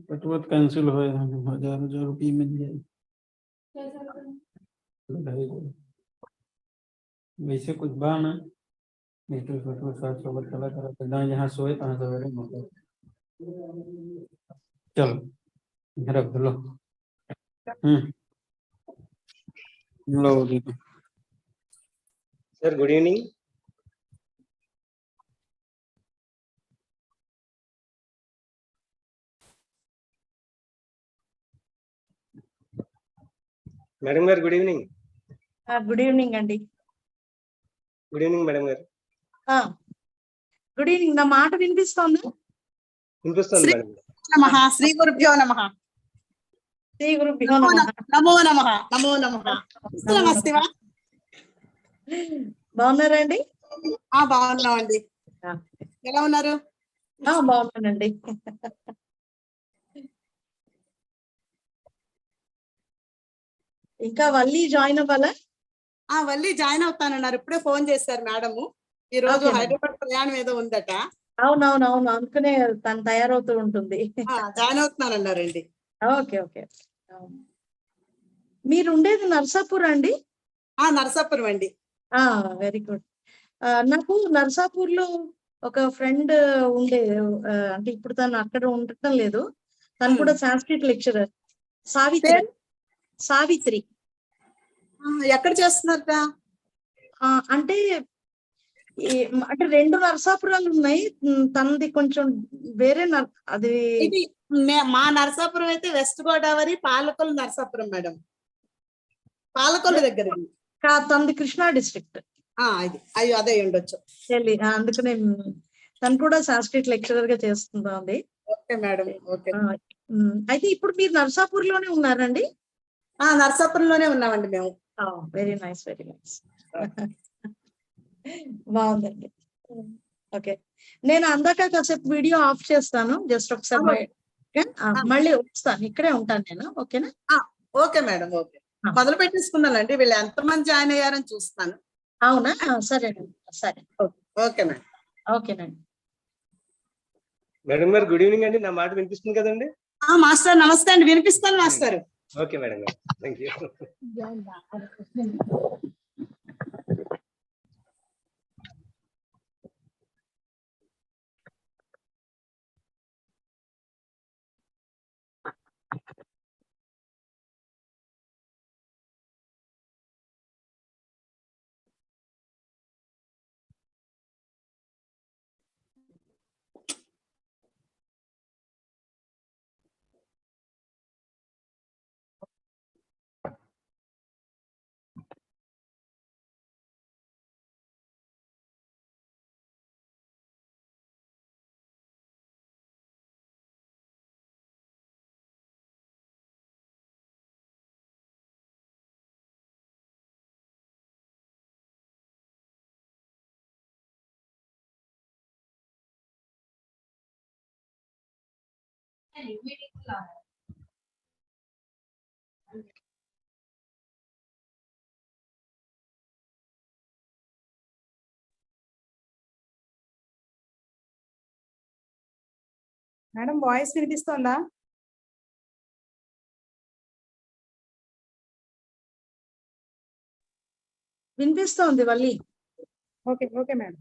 पेटवत cancel हो 1000 रुपये मिल जाए वैसे कुछ बा ना पेट्रोल 700 चला करा जहाँ सोए तहाँ सवेरे चलो रख लो लो दीदी सर गुड इवनिंग మేడం గారు గుడ్ ఈవినింగ్ గుడ్ ఈవినింగ్ అండి గుడ్ ఈవినింగ్ మేడం గారు గుడ్ ఈవినింగ్ నా మాట వినిపిస్తోందా వినిపిస్తుంది మేడం నమః శ్రీ గురుభ్యో నమః శ్రీ గురుభ్యో నమః నమో నమః నమో నమః నమస్తేవా బాగున్నారండి బాగున్నామండి ఎలా ఉన్నారు బాగున్నానండి ఇంకా వల్లి జాయిన్ అవ్వాలా వల్లి జాయిన్ అవుతానన్నారు ఇప్పుడే ఫోన్ చేశారు మేడము ఈ రోజు హైదరాబాద్ ప్రయాణం ఏదో ఉందట అవునవునవును అందుకనే తను తయారవుతూ ఉంటుంది జాయిన్ అవుతున్నారన్నారండి ఓకే ఓకే మీరు ఉండేది నర్సాపూర్ అండి నరసాపురం అండి వెరీ గుడ్ నాకు నర్సాపూర్ లో ఒక ఫ్రెండ్ ఉండే అంటే ఇప్పుడు తను అక్కడ ఉండటం లేదు తను కూడా సాంస్క్రిట్ లెక్చరర్ సావిత్రి ఎక్కడ చేస్తున్నారట అంటే అంటే 2 నరసాపురాలు ఉన్నాయి తనది కొంచెం వేరే అది మా నరసాపురం అయితే వెస్ట్ గోదావరి పాలకొల్లు నరసాపురం మేడం పాలకొల్లు దగ్గర తనది కృష్ణా డిస్ట్రిక్ట్ అయ్యో అదే ఉండొచ్చు అందుకనే తను కూడా సాంస్క్రిట్ లెక్చరర్ గా చేస్తుంది ఓకే మేడం ఓకే అయితే ఇప్పుడు మీరు నర్సాపూర్ లోనే ఉన్నారండి నరసాపురంలోనే ఉన్నామండి మేము వెరీ నైస్ బాగుందండి ఓకే నేను అందాక కాసేపు వీడియో ఆఫ్ చేస్తాను జస్ట్ ఒకసారి మళ్ళీ వస్తాను ఇక్కడే ఉంటాను నేను ఓకేనా ఓకే మేడం ఓకే మొదలు పెట్టేసుకున్నానండి వీళ్ళు ఎంతమంది జాయిన్ అయ్యారని చూస్తాను అవునా సరేనండి సరే ఓకే మేడం ఓకేనండి మేడం గారు గుడ్ ఈవినింగ్ అండి నా మాట వినిపిస్తుంది కదండి మాస్టర్ నమస్తే అండి వినిపిస్తాను మాస్టర్ ఓకే మేడం గారు థ్యాంక్ యూ మేడం వాయిస్ వినిపిస్తోందా? వినిపిస్తోంది Valli. Okay okay madam.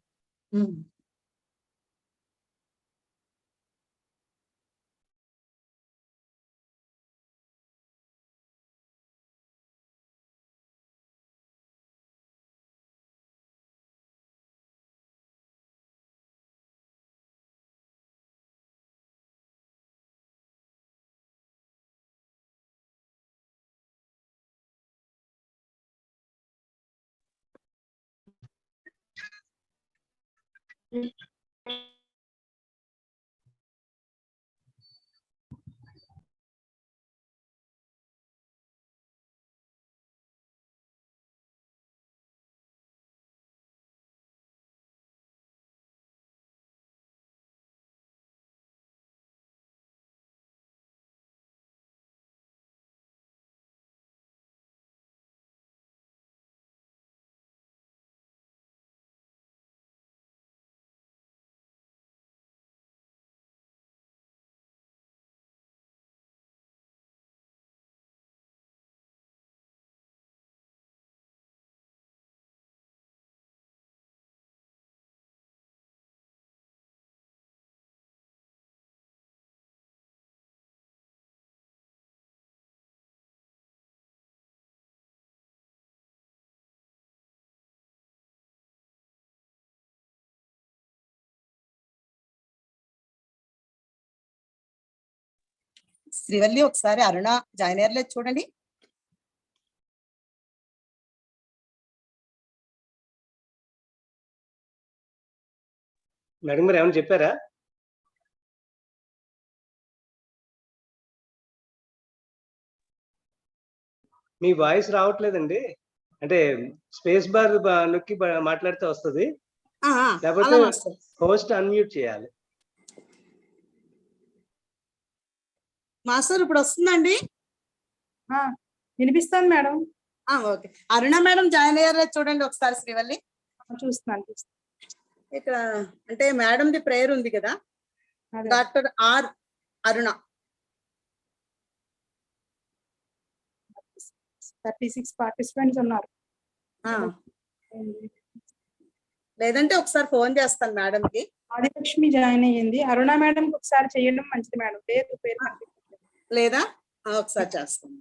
Srivalli ఒకసారి అరుణ జాయిన్ అయ్యలేదు చూడండి. మేడం గారు ఏమైనా చెప్పారా? మీ వాయిస్ రావట్లేదండి. అంటే స్పేస్ బార్ నొక్కి మాట్లాడితే వస్తుంది, లేకపోతే హోస్ట్ అన్మ్యూట్ చేయాలి. మాస్టర్ ఇప్పుడు వస్తుందండి? వినిపిస్తోంది మేడం. ఓకే, అరుణ మేడం జాయిన్ అయ్యారు చూడండి ఒకసారి శ్రీవల్లి. చూస్తున్నాను. ఇక్కడ అంటే మేడంది ప్రేయర్ ఉంది కదా, డాక్టర్ ఆర్ అరుణ. 36 పార్టిసిపెంట్స్ ఉన్నారు. లేదంటే ఒకసారి ఫోన్ చేస్తాను మేడం కి. ఆదిలక్ష్మి జాయిన్ అయ్యింది. అరుణ మేడం ఒకసారి చేయడం మంచిది మేడం. పేరు లేదా ఒకసారి చేస్తాను.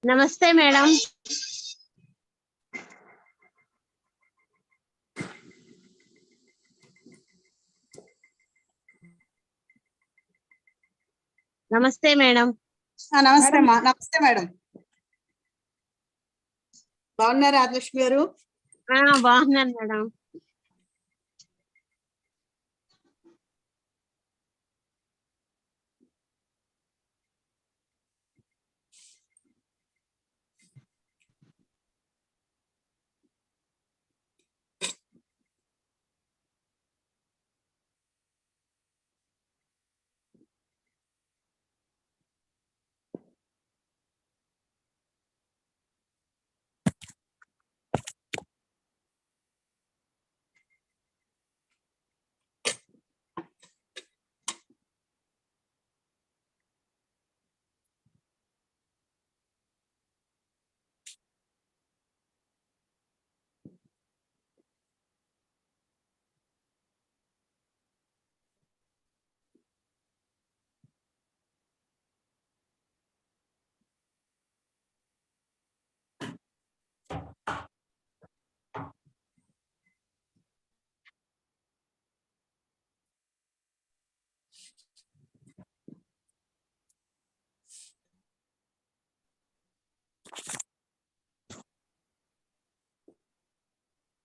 నమస్తే మేడం. నమస్తే మేడం. నమస్తే అమ్మా. నమస్తే మేడం. బాగున్నారా ఆదిలక్ష్మి గారు? బాగున్నాను మేడం.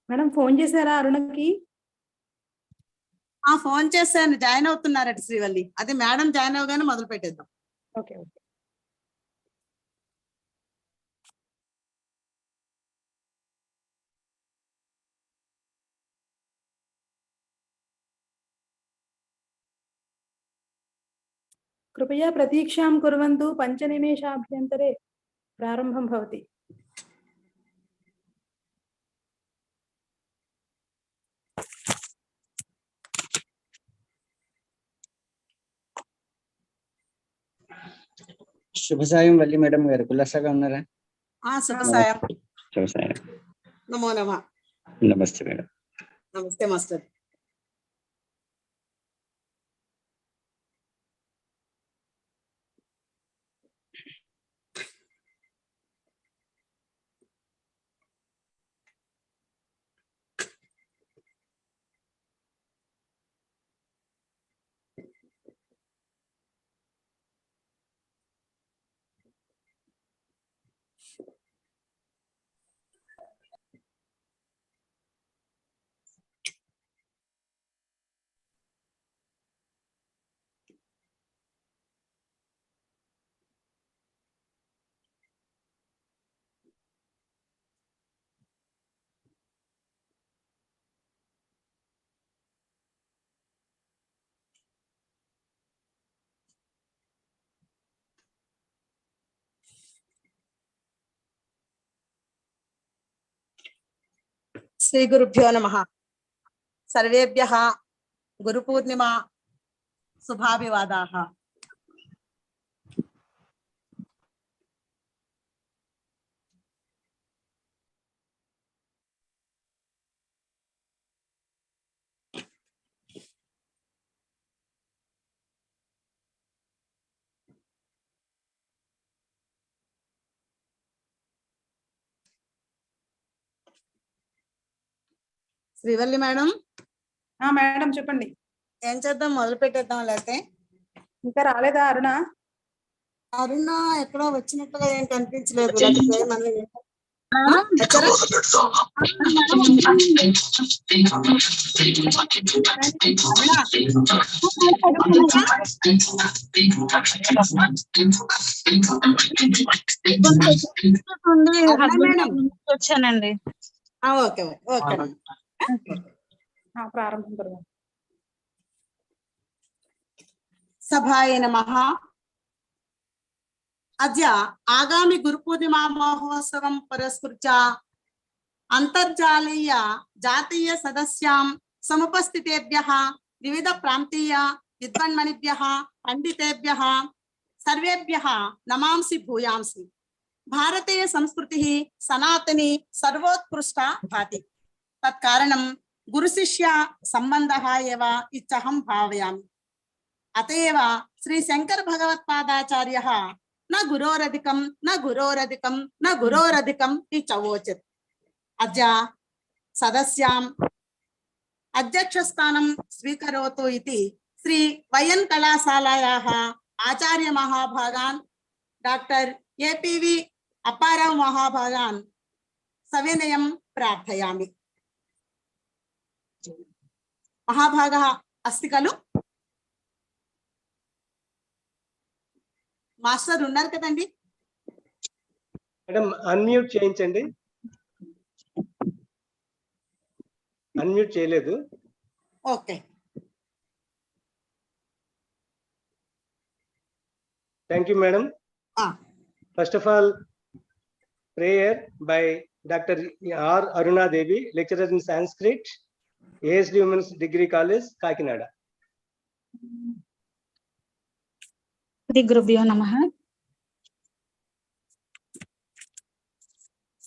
మేడం ఫోన్ చేశారా అరుణకి? ఫోన్ చేశాను, జాయిన్ అవుతున్నారట శ్రీవల్లి. అదే మేడం జాయిన్ అవగానే మొదలు పెట్టేద్దాం. Okay okay. कृपया प्रतीक्षां कुर्वन्तु, 5 निमेषाभ्यन्तरे प्रारम्भं भवति. శుభ సాయం వల్లి మేడం గారు, కులాసాగా ఉన్నారా? శుభ సాయం. శుభ సాయం. నమో నమః. నమస్తే మేడం. నమస్తే మాస్టర్. శ్రీ గురుభ్యో నమః. సర్వేభ్యః గురు పూర్ణిమా శుభాభివాదాః. శ్రీవల్లి మేడం. మేడం చెప్పండి. ఏం చేద్దాం, మొదలు పెట్టేద్దాం లేకపోతే? ఇంకా రాలేదా అరుణ? అరుణ ఎక్కడో వచ్చినట్టుగా ఏం కనిపించలేదు. వచ్చానండి. Okay okay. ప్రారంభం కరుదాం. సభాయ నమః. అద్య ఆగామి గురుపూర్ణిమా మహోత్సవం పురస్కృత్య అంతర్జాలీయ జాతీయ సదస్యాం సముపస్థితేభ్యః వివిధ ప్రాంతీయ విద్వాన్మణిభ్యః పండితేభ్యః సర్వేభ్యః నమాంసి భూయాంసి. భారతీయ సంస్కృతిః సనాతని సర్వోత్కృష్ట భాతి. తత్కారణం గురు శిష్య సంబంధః ఏవ ఇచ్చహం భావయామి. అతయేవ శ్రీ శంకర భగవత్పాదాచార్యః న గురోరధికం న గురోరధికం న గురోరధికం ఇచ్చవోచత్. అద్య సదస్యాం అధ్యక్షస్థానం స్వీకరోతు ఇతి శ్రీ వైఎన్ కళాశాలాయాः ఆచార్య మహాభాగాన్ డాక్టర్ ఏపీవి అప్పారావు మహాభాగాన్ సవినయం ప్రార్థయామి. మహాభాగः అస్తి ఖలు? మాస్టర్ ఉన్నారు కదండి? మేడం అన్మ్యూట్ చేయించండి. అన్మ్యూట్ చేయలేదు. Okay. Thank you madam. First of all, prayer by Dr. R. Aruna Devi, lecturer in Sanskrit, ASD Women's Degree College, Kakinada. శ్రీ గురుభ్యో నమః.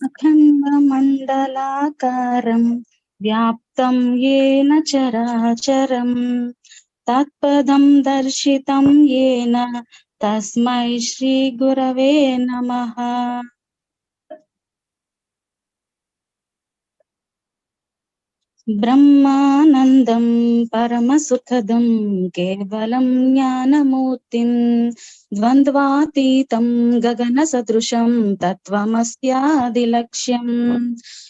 అఖండ మండలాకారం వ్యాప్తం యేన చరాచరం తత్పదం దర్శితం యేన తస్మై శ్రీ గురవే నమః. ब्रह्मानन्दं परमसुखदं केवलं ज्ञानमूर्तिं द्वन्द्वातीतं गगनसदृशं तत्त्वमस्यादिलक्ष्यम्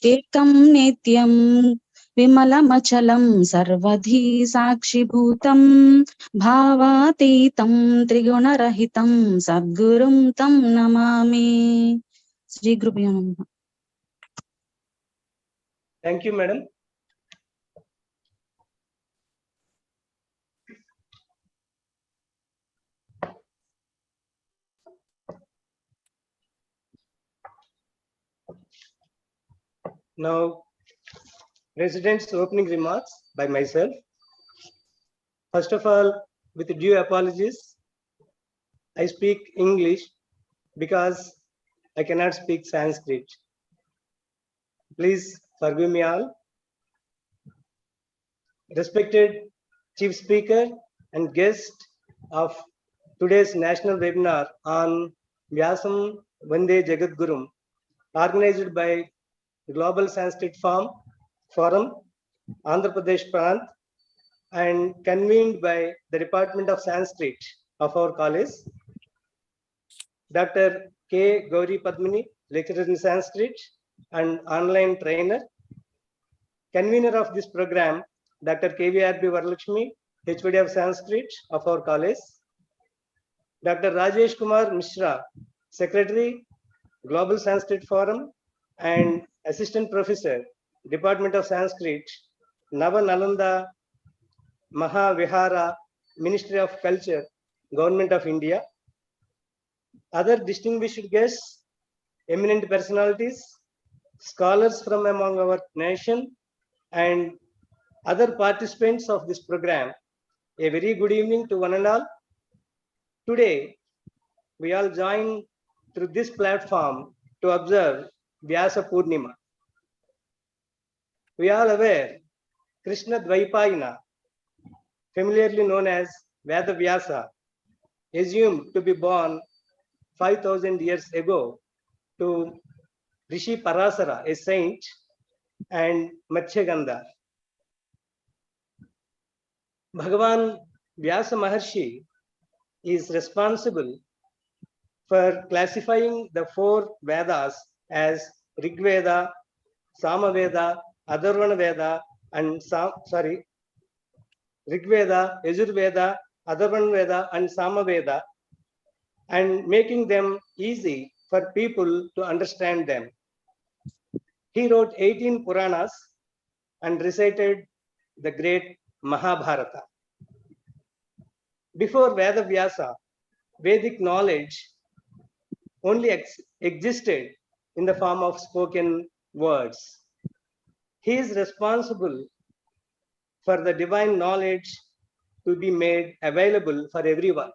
एकं नित्यं विमलमचलं सर्वधी साक्षिभूतं भावातीतं त्रिगुणरहितं सद्गुरुं तं नमामि. श्रीगुरुभ्यो नमः. Thank you, madam. Now, President's opening remarks by myself. First of all, with due apologies, I speak English because I cannot speak Sanskrit. Please forgive me all. Respected Chief Speaker and guest of today's national webinar on Vyasam, Vande, Jagdgurum, organized by Global Sanskrit Forum, Andhra Pradesh, Prant, and convened by the Department of Sanskrit of our college. Dr. K. Gauri Padmini, lecturer in Sanskrit and online trainer. Convener of this program, Dr. KVRB Varalakshmi, HOD of Sanskrit of our college. Dr. Rajesh Kumar Mishra, Secretary, Global Sanskrit Forum and Assistant Professor, Department of Sanskrit, Nava Nalanda Mahavihara, Ministry of Culture, Government of India. Other distinguished guests, eminent personalities, scholars from among our nation, and other participants of this program, a very good evening to one and all. Today, we all join through this platform to observe Vyasa Purnima. We are aware Krishna Dvaipayana, familiarly known as Veda Vyasa, assumed to be born 5,000 years ago to Rishi Parasara, a saint, and Matsyagandha. Bhagavan Vyasa Maharshi is responsible for classifying the 4 Vedas as Rig Veda, Samaveda, Atharvana Veda, and Rig Veda, Yajur Veda, Atharvana Veda, and Samaveda, and making them easy for people to understand them. He wrote 18 Puranas and recited the great Mahabharata. Before Veda Vyasa, Vedic knowledge only existed in the form of spoken words. He is responsible for the divine knowledge to be made available for everyone.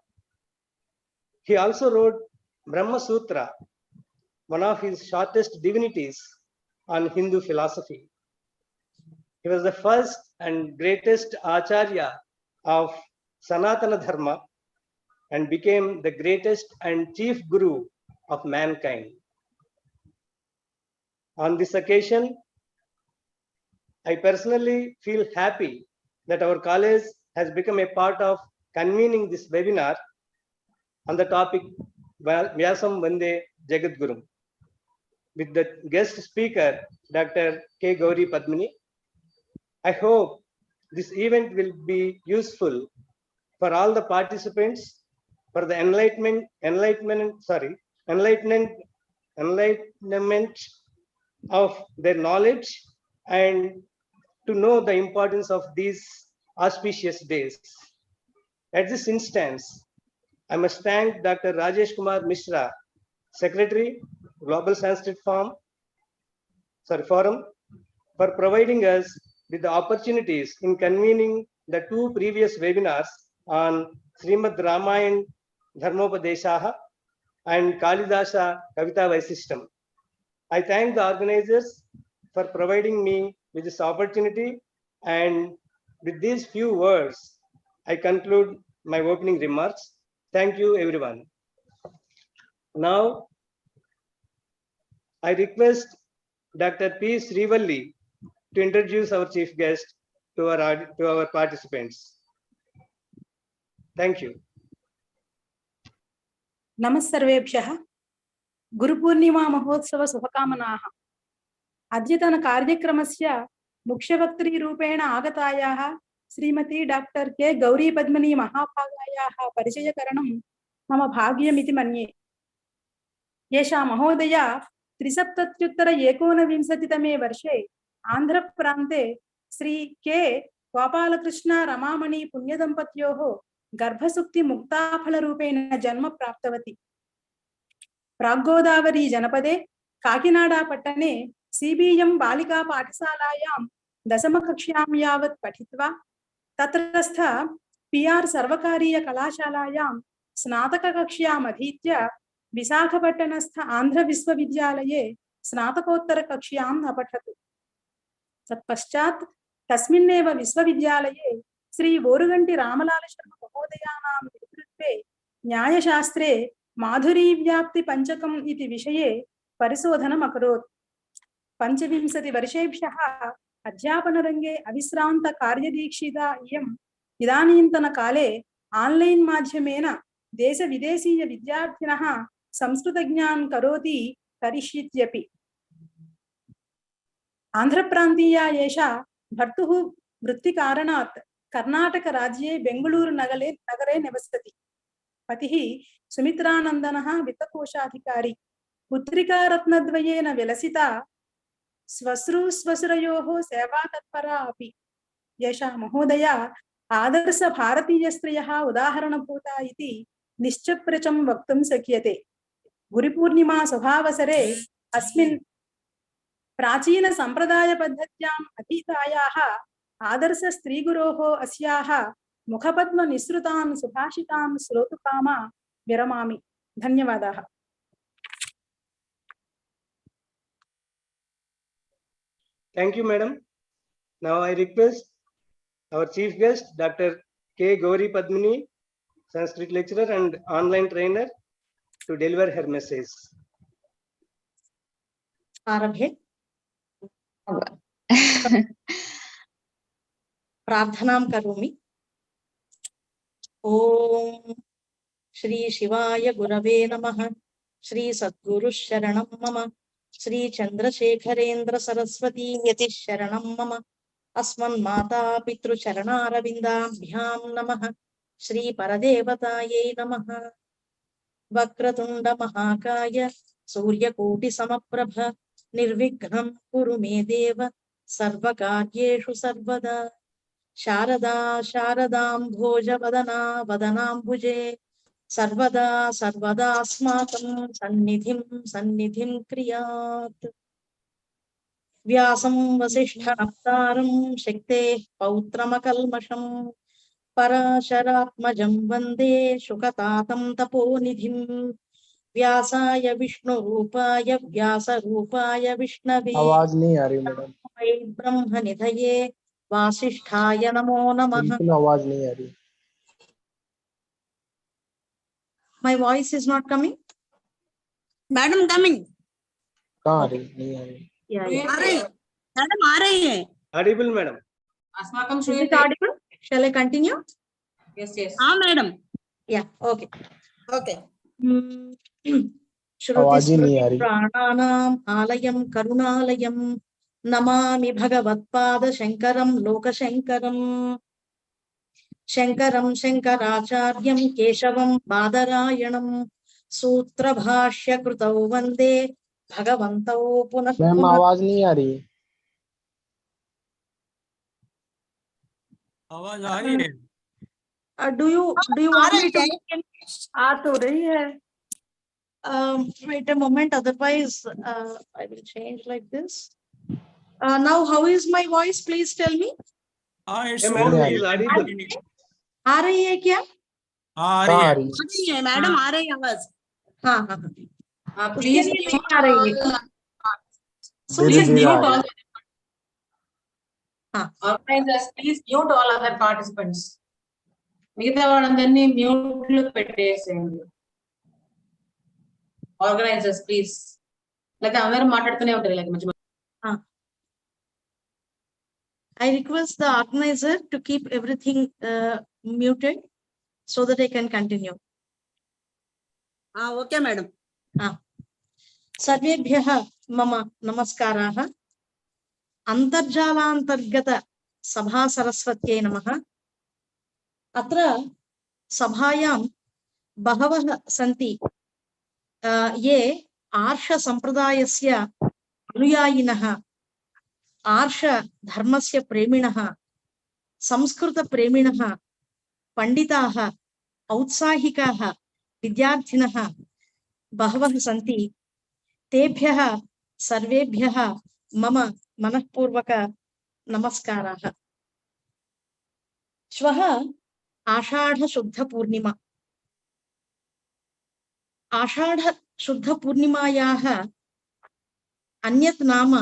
He also wrote Brahma Sutra, one of his shortest divinities on Hindu philosophy. He was the first and greatest Acharya of Sanatana Dharma and became the greatest and chief guru of mankind. On this occasion, I personally feel happy that our college has become a part of convening this webinar on the topic Vyasam Vande Jagdgurum with the guest speaker, Dr. K. Gauri Padmini. I hope this event will be useful for all the participants for the enlightenment of their knowledge and to know the importance of these auspicious days. At this instance, I must thank Dr. Rajesh Kumar Mishra, Secretary, Global Sanskrit Forum, for providing us with the opportunities in convening the 2 previous webinars on Srimad Ramayana Dharmopadeshaha and Kalidasa Kavita Vaisishtam. I thank the organizers for providing me with this opportunity, and with these few words, I conclude my opening remarks. Thank you, everyone. Now, I request Dr. P. Srivalli to introduce our chief guest to our participants. Thank you. नमस्सर्वेभ्यः Guru Purnima महोत्सव शुभकामनाः। अद्यतन कार्यक्रमस्य मुख्यवक्तृरूपेण आगतायाः Shrimati doctor के गौरी पद्मिनी महाभागायाः परिचयकरणं मम भाग्यमिति मन्ये। एषा महोदया 73-19तमे वर्षे आन्ध्रप्रान्ते श्री के गोपालकृष्ण रमामणि पुण्यदम्पत्योः गर्भसुक्ति मुक्ताफलरूपेण जन्म प्राप्तवती। प्राग्गोदावरी जनपदे काकिनाडा पट्टने सीबीएम बालिका पाठशालायां दशमकक्ष्यां यावत् पठित्वा तत्रस्थ पीआर सर्वकारीय कलाशालायां स्नातककक्ष्याम् अधीत्य विशाखपट्टनस्थ आंध्र विश्वविद्यालये स्नातकोत्तर कक्ष्याम् अपठत्। तत्पश्चात् तस्मिन्नेव विश्वविद्यालये श्री वोरुगंटि रामलाल शर्मा महोदयानां नेतृत्वे न्यायशास्त्रे माधुरीव्याप्ति पंचकम् इति विषये परिशोधनम् अकरोत्। 25 वर्षेभ्यः अध्यापनरङ्गे अविश्रान्त कार्यदीक्षिता इयम् इदानीन्तनकाले आन्लैन् माध्यमेन देशविदेशीय विद्यार्थिनः संस्कृतज्ञानं करोति करिष्यत्यपि। आन्ध्रप्रान्तीया एषा भर्तुः वृत्तिकारणात् कर्नाटकराज्ये बेङ्गळूरु नगरे निवसति। पतिः सुमित्रानन्दनः वित्तकोशाधिकारी। पुत्रिका रत्नद्वयेन विलसिता, श्वश्रुश्वशुरयोः सेवातत्परा अपि। एषा महोदया आदर्श भारतीयस्त्रियः उदाहरणभूता इति निश्चप्रचं वक्तुं शक्यते। गुरुपूर्णिमा शुभावसरे अस्मिन् प्राचीन संप्रदायपद्धत्याम् अधीतायाः आदर्श स्त्रीगुरोः अस्याः मुखपद्म निःसृतान् सुभाषितान् श्रोतुकामा विरमामि। धन्यवादाः। Thank you, madam. Now I request our chief guest, Dr. K. Gauri Padmini, Sanskrit lecturer and online trainer, to deliver her message. आरभे। प्रार्थनां करोमि। ओम श्री शिवाय गुरवे नमः। श्री सद्गुरु शरणं मम। श्री चंद्रशेखरेन्द्र सरस्वती यति शरणं मम। अस्मन्माता पितृचरणारविन्दाभ्यां नमः। श्री परदेवतायै नमः। वक्रतुंड महाकाय सूर्यकोटि समप्रभ निर्विघ्नं कुरु मे देव सर्वकार्येषु सर्वदा। शारदा शारदाम्भोजवदना वदनाम्बुजे सर्वदा सर्वदास्माकं सन्निधिं क्रियात्। व्यासं वसिष्ठनप्तारं शक्तेः पौत्रमकल्मषं पराशरात्मजं वन्दे शुकतातं तपोनिधिं। व्यासाय विष्णुरूपाय व्यासरूपाय विष्णवे आवाज नहीं आ रही मैडम। ब्रह्मनिधये वासिष्ठाय नमो नमः। बिल्कुल आवाज नहीं आ रही। My voice is not coming. Madam coming. कहाँ आ रही? नहीं आ रही। Yeah. आ रही है मैडम, आ रही है। Audible, madam. अस्माकं Is it audible? Shall I continue? Yes. हाँ मैडम। Yeah. Okay. ओके। आवाज ही नहीं आ रही। प्राणानाम् आलयं करुणालयं नमामि भगवत्पाद शंकरं लोकशंकरं। शंकरं शंकराचार्यं केशवं बादरायणं सूत्रभाष्यकृतौ वन्दे भगवन्तौ पुनः मैम पुनः। आवाज नहीं आ रही। आवाज आ रही है। Do you want me to? आ तो रही है। Wait a moment, otherwise I will change like this. Now how is my voice? Please tell me. Yeah, madam, it is audible. आ रही है क्या? आ कहाँ आ रही रही? है मैडम, आ रही है आवाज। हाँ हाँ हाँ। प्लीज नहीं आ रही है। धीरे धीरे आ रही। हाँ। Organizers, please mute all other participants. మిగతా వాళ్ళందరినీ మ్యూట్ లో పెట్టేసేయండి. Organisers please. లేకపోతే అందరూ మాట్లాడుతూనే ఉంటారు. I request the organizer to keep everything muted so that I can continue. Okay, madam. सर्वेभ्यः मम नमस्काराः. अन्तर्जालान्तर्गत सभा सरस्वत्यै नमः. अत्र सभायां बहवः सन्ति ये आर्ष संप्रदायस्य अनुयायिनः, आर्ष धर्मस्य प्रेमिणः, संस्कृत प्रेमिणः, पंडिताः, औत्साहिकाः, विद्यार्थिनः बहवः सन्ति. तेभ्यः सर्वेभ्यः मम मनःपूर्वक नमस्काराः. श्वः आषाढ़ शुद्ध पूर्णिमा. आषाढ़ शुद्ध पूर्णिमायाः अन्यत् नाम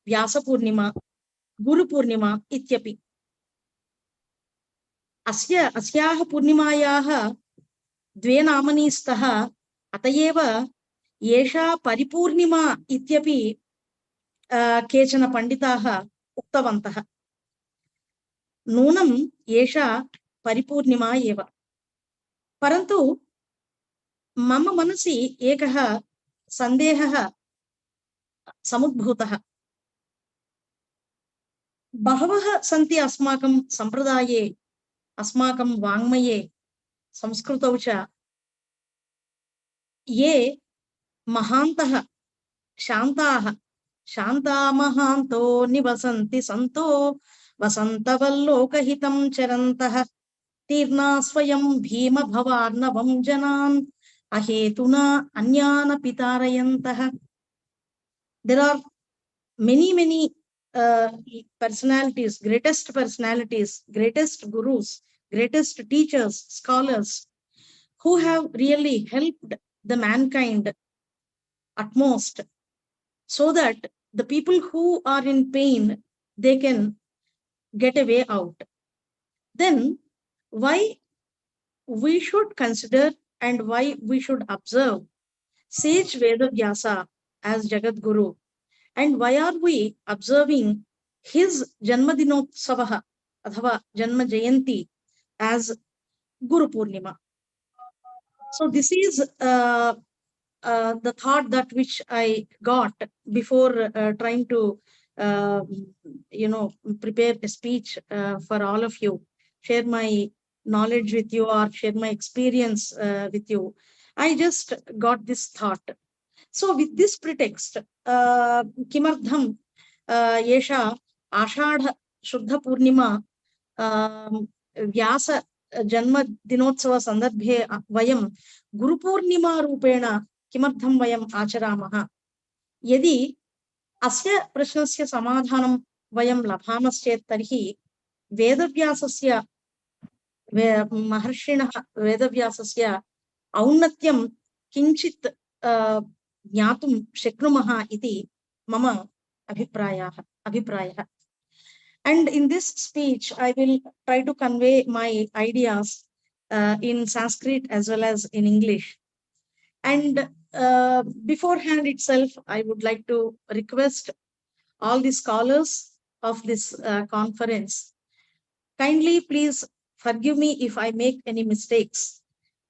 व्यास पूर्णिमा, गुरु पूर्णिमा इत्यपि. अस्याः पूर्णिमायाः द्वे नामनी स्तः. अतएव एषा परिपूर्णिमा इत्यपि केचन पंडिताः उक्तवन्तः. नूनम् एषा परिपूर्णिमा एव. परन्तु मम मनसि एकः सन्देहः समुद्भूतः. बहवः सन्ति अस्माकं सम्प्रदाये, अस्माकं वाङ्मये, संस्कृतौ च ये महान्तः शान्ताः. शान्ता महान्तो निवसन्ति सन्तो वसन्तवल्लोकहितं चरन्तः. तीर्णा स्वयं भीम भवार्णवं जनान् अहेतुना अन्यान् पितारयन्तः. There are many personalities, greatest gurus, greatest teachers, scholars who have really helped the mankind utmost, so that the people who are in pain, they can get a way out. Then why we should consider and why we should observe sage Vyasa as Jagdguru, and why are we observing his Janmadinotsavaha athava Janma Jayanti as Guru Purnima? So this is the thought that which I got before trying to prepare a speech for all of you, share my knowledge with you or share my experience with you. I just got this thought. So with this pretext, Kimardham Yesha Ashadha Shuddha Purnima Vyasa Janma Dinotsava Sandarbhe Vayam Guru Purnima Rupena Kimardham Vayam Acharamaha. Yadi Asya Prashnasya Samadhanam Vayam Labhamaschet Tarhi Vedavyasasya Maharshina Vedavyasasya Aunatyam Kinchit Jnatum Sheknumaha iti mama abhiprayah. And in this speech, I will try to convey my ideas in Sanskrit as well as in English. And beforehand itself, I would like to request all the scholars of this conference, kindly please forgive me if I make any mistakes,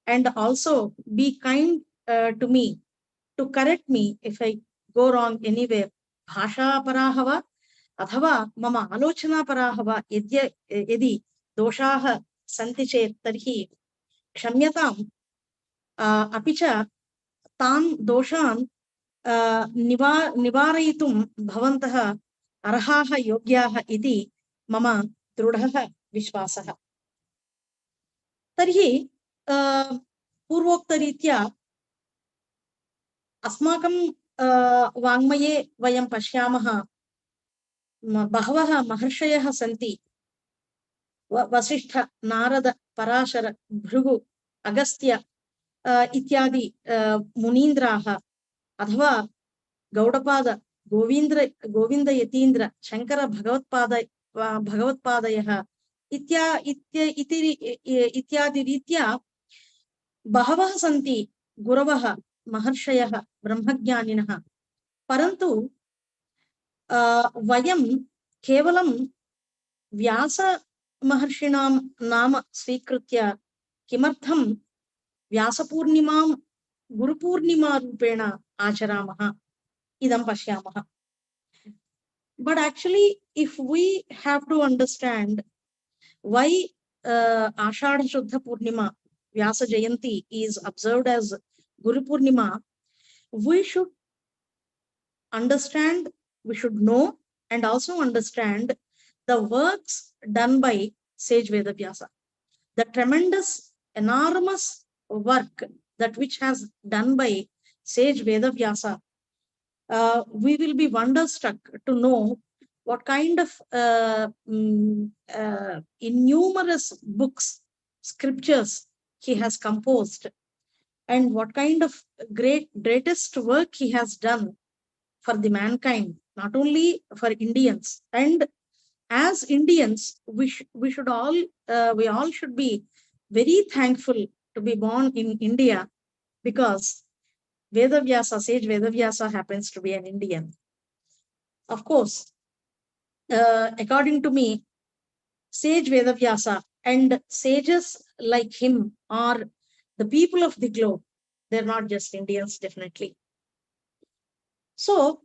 and also be kind to me, to correct me if I go wrong anywhere. Bhasha parahava athava mama alochana parahava yadi doshaha santi chet tarhi kshamyatam apicha tan doshan nivarayitum bhavantaha arhaha yogyaha iti mama drudhaha vishwasaha. Tarhi पूर्वोक्तरीत्या अस्माकं वाङ्मये वयं पश्यामः बहवः महर्षयः सन्ति. वसिष्ठ, नारद, पराशर, भृगु, अगस्त्य इत्यादि मुनीन्द्राः अथवा गौडपाद, गोविन्द यतीन्द्र, शंकर भगवत्पादयः इत्यादि रीत्या बहवः सन्ति गुरवः, महर्षयः, ब्रह्मज्ञानिनः. परन्तु वयं केवलं Vyasa Maharshinam Nama Svikritya Kimartham Vyasa Purnimam Guru Purnima Rupena Acharamaha Idam Pashyamaha. But actually, if we have to understand why Ashadha Shuddha Purnima Vyasa Jayanti is observed as Guru Purnima, we should understand, we should know, and also understand the works done by sage Vedavyasa, the tremendous, enormous work that which has done by sage Vedavyasa. We will be wonderstruck to know what kind of innumerous books, scriptures he has composed, and what kind of greatest work he has done for the mankind, not only for Indians. And as Indians, we all should be very thankful to be born in India, because Vedavyasa, sage Vedavyasa happens to be an Indian. Of course, according to me, sage Vedavyasa and sages like him are the people of the globe. They're not just Indians, definitely. So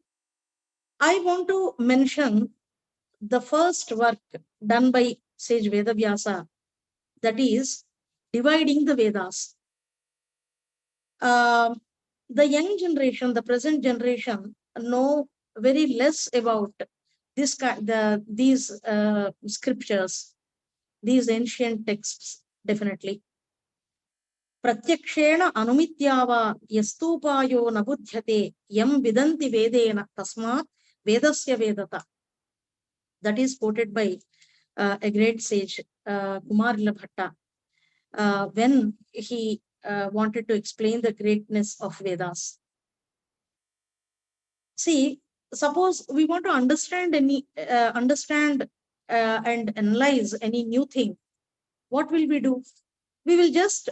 I want to mention the first work done by sage Vedavyasa, that is dividing the Vedas. The young generation, the present generation, know very less about these scriptures, these ancient texts, definitely. Pratyakshena anumityava yastupayo nabudhyate yam vidanti vedena tasmat vedasya vedata. That is quoted by a great sage, Kumarila Bhatta, when he wanted to explain the greatness of Vedas. See, suppose we want to understand and analyze any new thing, what will we do? We will just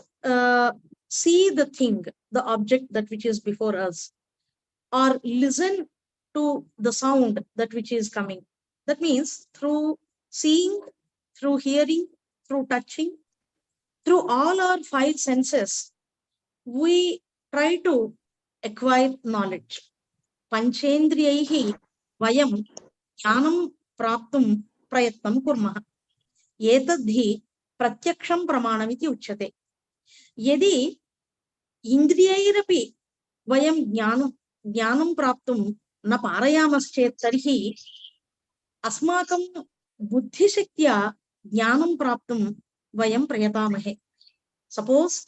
see the thing, the object that which is before us, or listen to the sound that which is coming. That means through seeing, through hearing, through touching, through all our five senses, we try to acquire knowledge. Panchendriyaihi vayam jnanam praptum prayatnam kurmah. Etadhi pratyaksham pramanamiti uchyate. Yadi indriyairapi vayam jnanam praptum na parayamaschet tarhi asmakam buddhishaktya jnanam praptum vayam prayatamahe. Suppose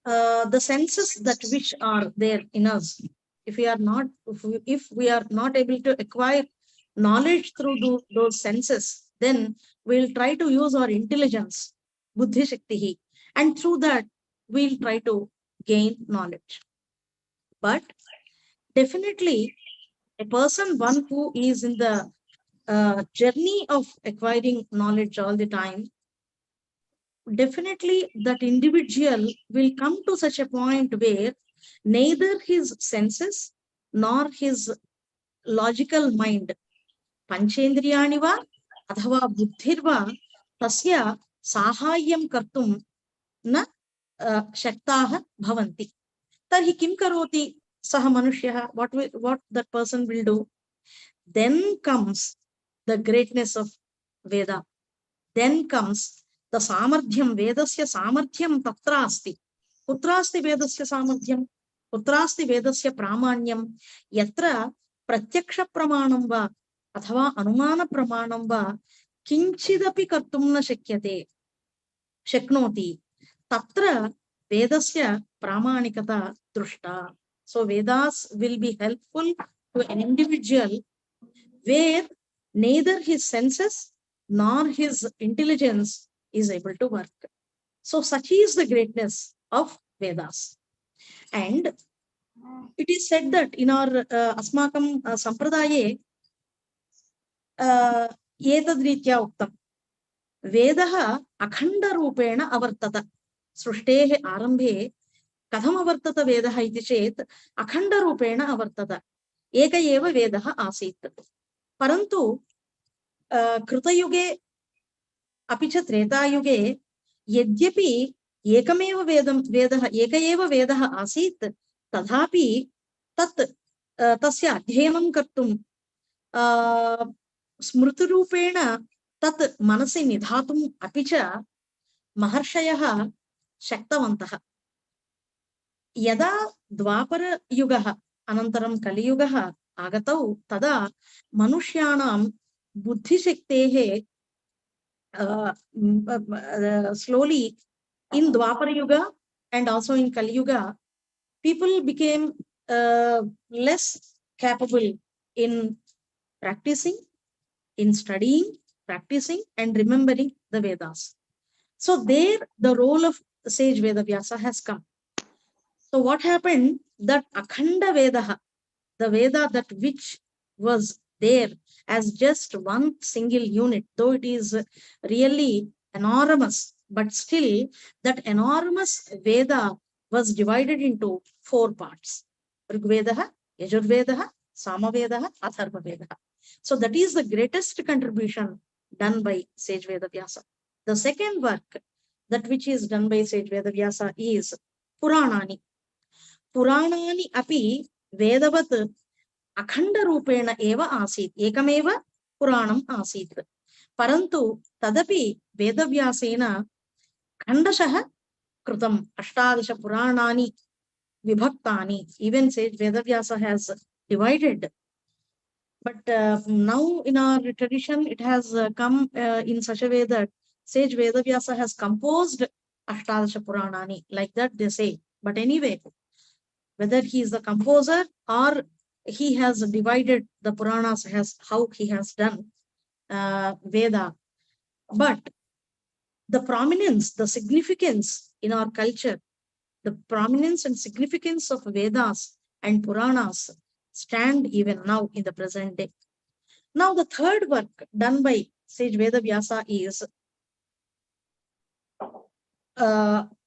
the senses that which are there in us, if we are not able to acquire knowledge through those senses, then we'll try to use our intelligence, buddhi shakti, and through that we'll try to gain knowledge. But definitely a person, one who is in the journey of acquiring knowledge all the time, definitely that individual will come to such a point where neither his senses nor his logical mind, panchendriyani va athava buddhirva tasya sahayyam kartum na shaktaha bhavanti. Tarhi kim karoti saha manushyah, what that person will do? Then comes the greatness of Veda. Then comes the samarthyam, Vedasya samarthyam tatra asti. Kutra asti Vedasya samarthyam? Kutra asti Vedasya pramanyam? Yatra pratyaksha pramanam va athava anumana pramanam va kinchidapi kartum na shaknoti. Tatra Vedasya pramanikata drushta. So Vedas will be helpful to an individual where neither his senses nor his intelligence is able to work. So such is the greatness of Vedas. And it is said that in our Asmakam Sampradaye, Etadritya Uktam, Vedaha Akhanda Rupena Avartata. Srustehe Arambhe Katham Avartata Vedaha iti chet Akhanda Rupena Avartata. Eka eva Vedaha Asit. Parantu Krutayuge अपि च त्रेतायुगे यद्यपि एकमेव एक एव वेदः आसीत् तथापि तत् तस्य अध्ययनं कर्तुं स्मृतिरूपेण तत् मनसि निधातुम् अपि च महर्षयः शक्तवन्तः। यदा द्वापरयुगः अनन्तरं कलियुगः आगतौ तदा मनुष्याणां बुद्धिशक्तेः slowly in Dwapara Yuga and also in Kali Yuga, people became less capable in practicing, in studying, practicing and remembering the Vedas. So there the role of sage Vedavyasa has come. So what happened, that Akhanda Vedaha, the Veda that which was there as just one single unit, though it is really enormous, but still that enormous Veda was divided into 4 parts: Rigvedaha, Yajurvedaha, Samavedaha, Atharvavedaha. So that is the greatest contribution done by sage Vedavyasa. The second work that which is done by sage Vedavyasa is Puranani. Puranani api Vedavat अखंड रूपेण एव आसीत्, एकमेव पुराणम् आसीत्, परन्तु तदपि वेदव्यासेन खण्डशः कृतम्, 18 पुराणानि विभक्तानि. Even sage Vedavyasa has divided, but now in our tradition it has come in such a way that sage Vedavyasa has composed 18 puranani, like that they say. But anyway, whether he is the composer or he has divided the Puranas as how he has done Veda. But the prominence, the significance in our culture, the prominence and significance of Vedas and Puranas stand even now in the present day. Now the third work done by sage Vedavyasa is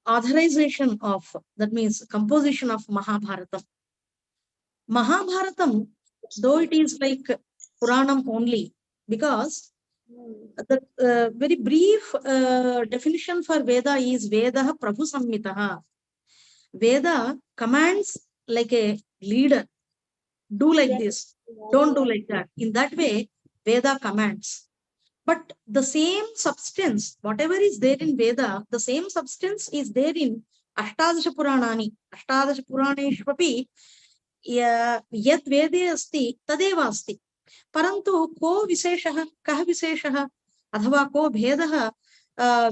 authorization of, that means composition of Mahabharatam. Mahabharatam, though it is like Puranam only, because the very brief definition for Veda is Veda Prabhu Samhitaha. Veda commands like a leader, do like this, don't do like that. In that way, Veda commands. But the same substance, whatever is there in Veda, the same substance is there in Ashtadasha Puranani. Ashtadasha Puraneshvapi यत् वेदे अस्ति तदेव अस्ति, परन्तु को विशेषः, कः विशेषः अथवा को भेदः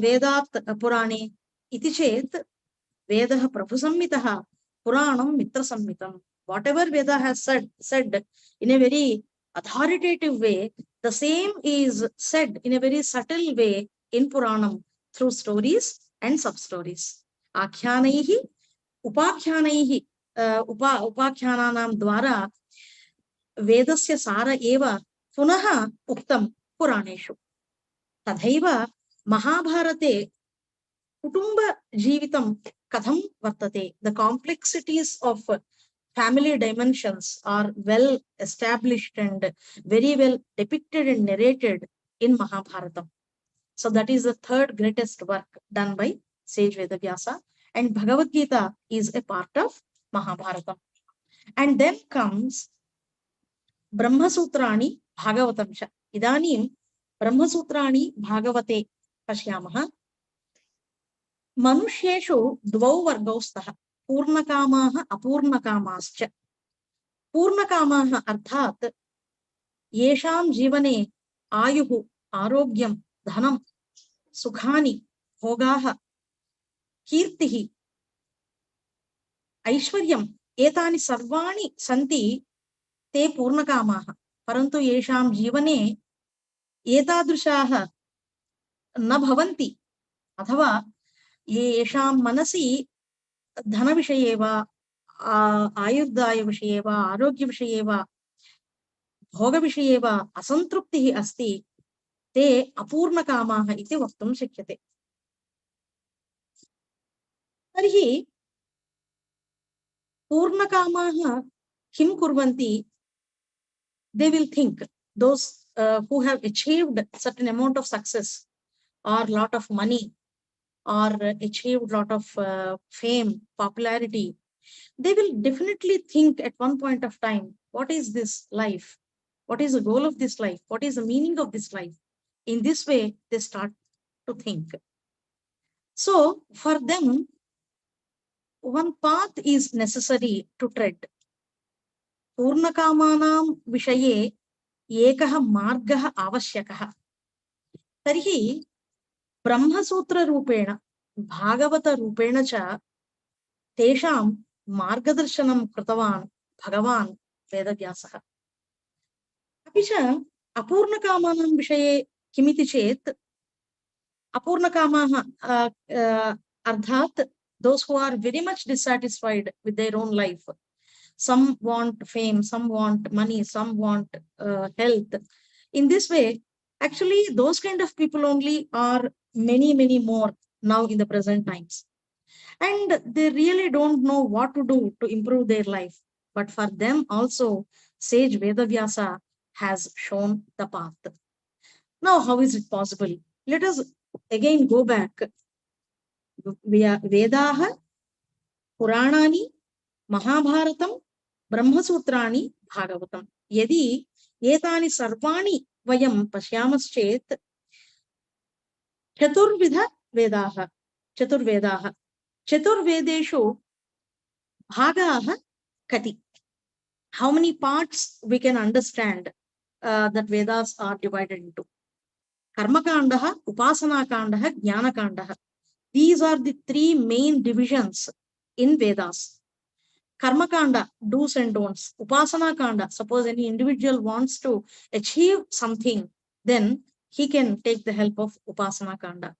वेदात् पुराणे इति चेत् वेदः प्रभुसंहितः, पुराणं मित्रसंहितं. Whatever Veda has said in a very authoritative way, the same is said in a very subtle way in Puranam through stories and sub-stories. Akhyanaihi, upakhyanaihi, उपाख्यानानां द्वारा वेदस्य सार एव पुनः उक्तं पुराणेषु. तथैव महाभारते कुटुम्बजीवितं कथं वर्तते, the complexities of family dimensions are well established and very well depicted and narrated in Mahabharatam. So that is the third greatest work done by sage Vedavyasa, and Bhagavad Gita is a part of Mahabharatam. And then comes Brahmasutrani Bhagavatam cha. Idanim Brahmasutrani Bhagavate pashyamah. Manusheshu dvau vargaustah, Purnakamaha Apurnakamascha. Purnakamaha arthat yesham jivane ayuhu arogyam dhanam sukhani bhogaha kirtihi ऐश्वर्यम् एतानि सर्वाणि सन्ति ते पूर्णकामाः, परन्तु येषां जीवने एतादृशाः न भवन्ति, अथवा येषां मनसि धनविषये वा आयुर्दायविषये वा आरोग्यविषये वा भोगविषये वा असन्तृप्तिः अस्ति, ते अपूर्णकामाः इति वक्तुं शक्यते. तर्हि Purnakamaha kim kurvanti, they will think, those who have achieved certain amount of success, or lot of money or achieved lot of fame, popularity, they will definitely think at one point of time, what is this life? What is the goal of this life? What is the meaning of this life? In this way, they start to think. So for them, one path is necessary to tread. Purnakamanam vishaye ekah margah avashyakah. Tarhi Brahmasutra rupena, Bhagavata rupena cha tesham margadarshanam kritavan Bhagavan Vedavyasah. Api cha apurnakamanam vishaye kimiti chet apurnakamaha ardhat, those who are very much dissatisfied with their own life. Some want fame, some want money, some want health. In this way, actually, those kind of people only are many, many more now in the present times. And they really don't know what to do to improve their life. But for them also, sage Vedavyasa has shown the path. Now, how is it possible? Let us again go back. Vedaha, Puranani, Mahabharatam, Brahmasutrani, Bhagavatam. Yadi etani sarvani vayam pasyamaschet chaturvidha vedaha, chaturvedaha. Chaturvedeshu bhagaha kati. How many parts we can understand that Vedas are divided into? Karmakandaha, Upasanakandaha, Jnanakandaha. These are the three main divisions in Vedas. Karmakanda, do's and don'ts. Upasana Kanda, suppose any individual wants to achieve something, then he can take the help of Upasana Kanda.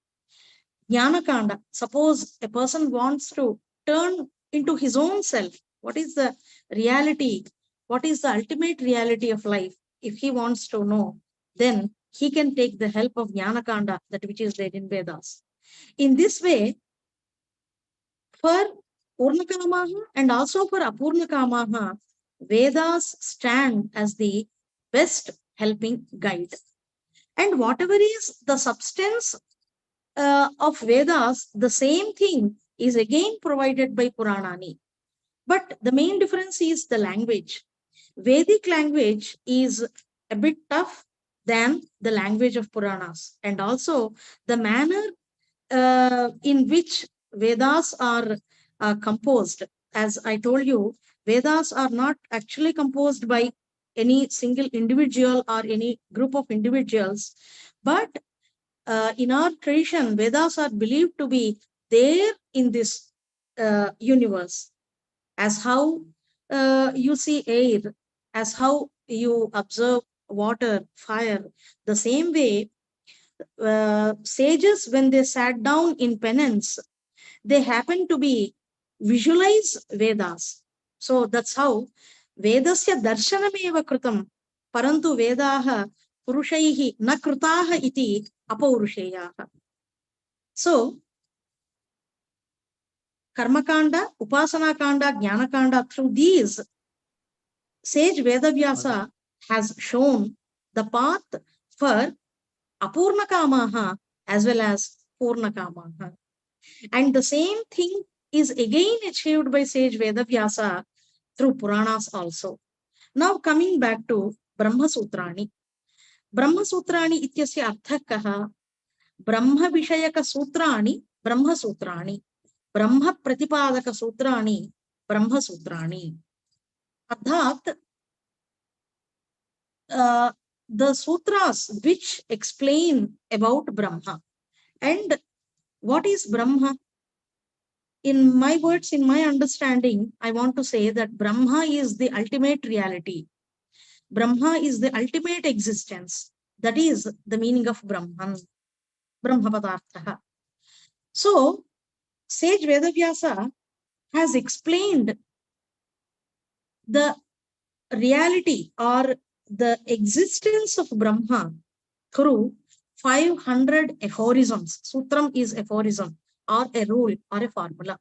Jnana Kanda, suppose a person wants to turn into his own self. What is the reality? What is the ultimate reality of life? If he wants to know, then he can take the help of Jnana Kanda, that which is there in Vedas. In this way, for Purnakamaha and also for Apurnakamaha, Vedas stand as the best helping guide. And whatever is the substance of Vedas, the same thing is again provided by Puranani. But the main difference is the language. Vedic language is a bit tough than the language of Puranas. And also the manner in which Vedas are composed. As I told you, Vedas are not actually composed by any single individual or any group of individuals, but in our tradition, Vedas are believed to be there in this universe. As how you see air, as how you observe water, fire, the same way, sages, when they sat down in penance, they happen to be visualize Vedas. So that's how Vedasya darshanameva kritam parantu Vedaha purushaihi na krutaha iti apaurusheyaha. So Karmakanda, Upasana-kanda, Jnana-kanda, through these, sage Vedavyasa has shown the path for Apurnakamaha as well as Purnakamaha. And the same thing is again achieved by sage Vedavyasa through Puranas also. Now coming back to Brahmasutrani. Brahmasutrani ityasya arthakaha Brahma Vishayaka Sutrani, Brahmasutrani. Brahma Pratipadaka Sutrani, Brahma Sutrani. Arthat, the sutras which explain about Brahma. And what is Brahma? In my words, in my understanding, I want to say that Brahma is the ultimate reality. Brahma is the ultimate existence. That is the meaning of Brahman, Brahmapadartha. So, sage Vedavyasa has explained the reality or the existence of Brahma through 500 aphorisms. Sutram is aphorism or a rule or a formula.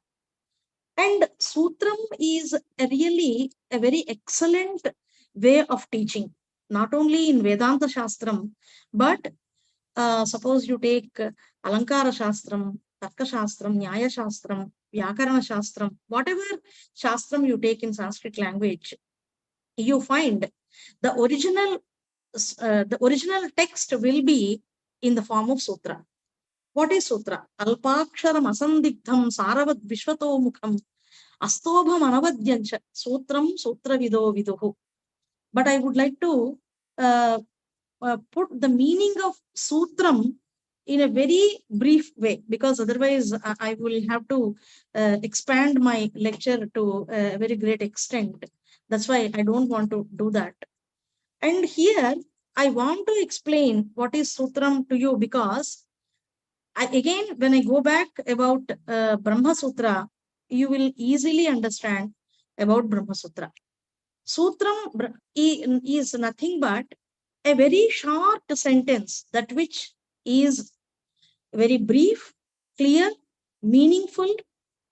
And Sutram is really a very excellent way of teaching, not only in Vedanta Shastram, but suppose you take Alankara Shastram, Tarka Shastram, Nyaya Shastram, Vyakarana Shastram, whatever Shastram you take in Sanskrit language, you find the original text will be in the form of sutra. What is sutra? Alpaksharam asandigdham saravad vishwato mukham astobham anavadyancha sutram sutra vido viduhu. But I would like to put the meaning of sutram in a very brief way, because otherwise I will have to expand my lecture to a very great extent. That's why I don't want to do that. And here I want to explain what is sutram to you, because again, when I go back about Brahma Sutra, you will easily understand about Brahma Sutra. Sutram is nothing but a very short sentence, that which is very brief, clear, meaningful,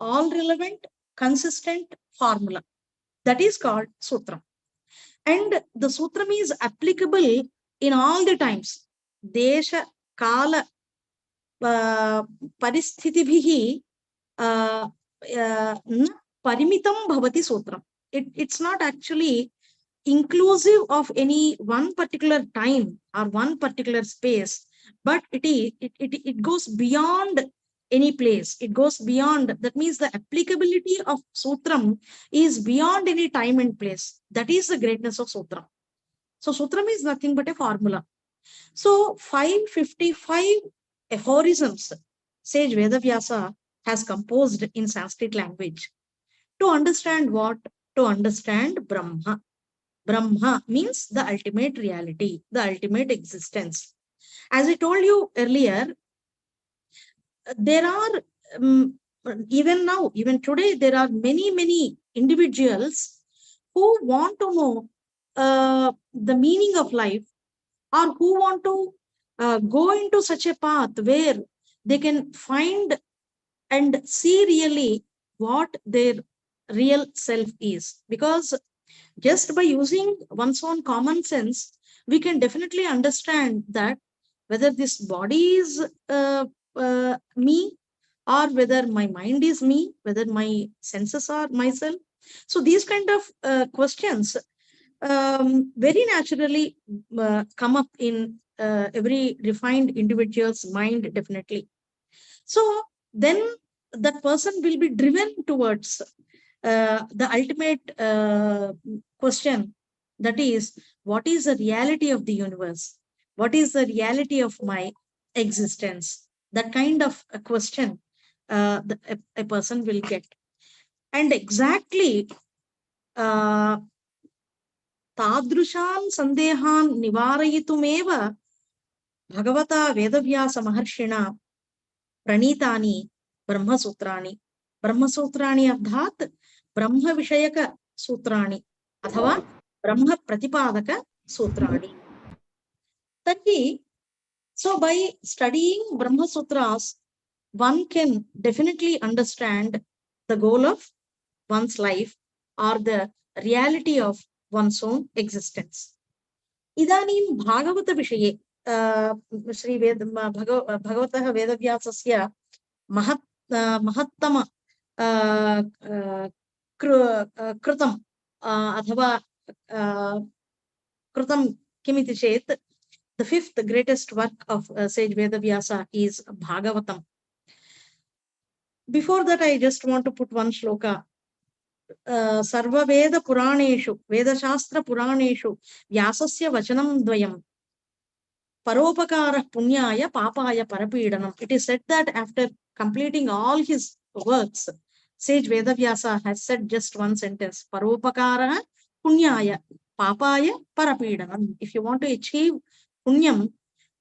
all relevant, consistent formula. That is called Sutram. And the Sutram is applicable in all the times. Desha, Kala, Paristhitibhihi Parimitam Bhavati Sutram. It's not actually inclusive of any one particular time or one particular space, but it goes beyond any place. It goes beyond. That means the applicability of Sutram is beyond any time and place. That is the greatness of Sutram. So Sutram is nothing but a formula. So 555 aphorisms sage Vedavyasa has composed in Sanskrit language. To understand what? To understand Brahma. Brahma means the ultimate reality, the ultimate existence. As I told you earlier, there are, even now, even today, there are many individuals who want to know the meaning of life, or who want to go into such a path where they can find and see really what their real self is. Because just by using one's own common sense, we can definitely understand that whether this body is me, or whether my mind is me, whether my senses are myself. So these kind of questions very naturally come up in every refined individual's mind, definitely. So then that person will be driven towards the ultimate question, that is, what is the reality of the universe? What is the reality of my existence? That kind of a question a person will get. And exactly Tadrushan Sandehan Nivarayitumeva Bhagavata Vedavyasa Maharshina Pranitani Brahma Sutrani. Brahma Sutrani Ardhat Brahma Vishayaka Sutrani Athava Brahma Pratipadaka Sutrani. So by studying Brahma Sutras, one can definitely understand the goal of one's life, or the reality of one's own existence. Idanim Bhagavata Vishaye Sri Bhagavataha Vedavyasasya Mahattama Krutam Athava Krutam Kimiti Chet. The fifth greatest work of sage Vedavyasa is Bhagavatam. Before that, I just want to put one shloka. Sarva Veda Puraneshu, Veda Shastra Puraneshu, Vyasasya Vachanam Dvayam, Paropakara Punyaya Papaya Parapidanam. It is said that after completing all his works, sage Vedavyasa has said just one sentence: Paropakara Punyaya Papaya Parapidanam. If you want to achieve Punyam,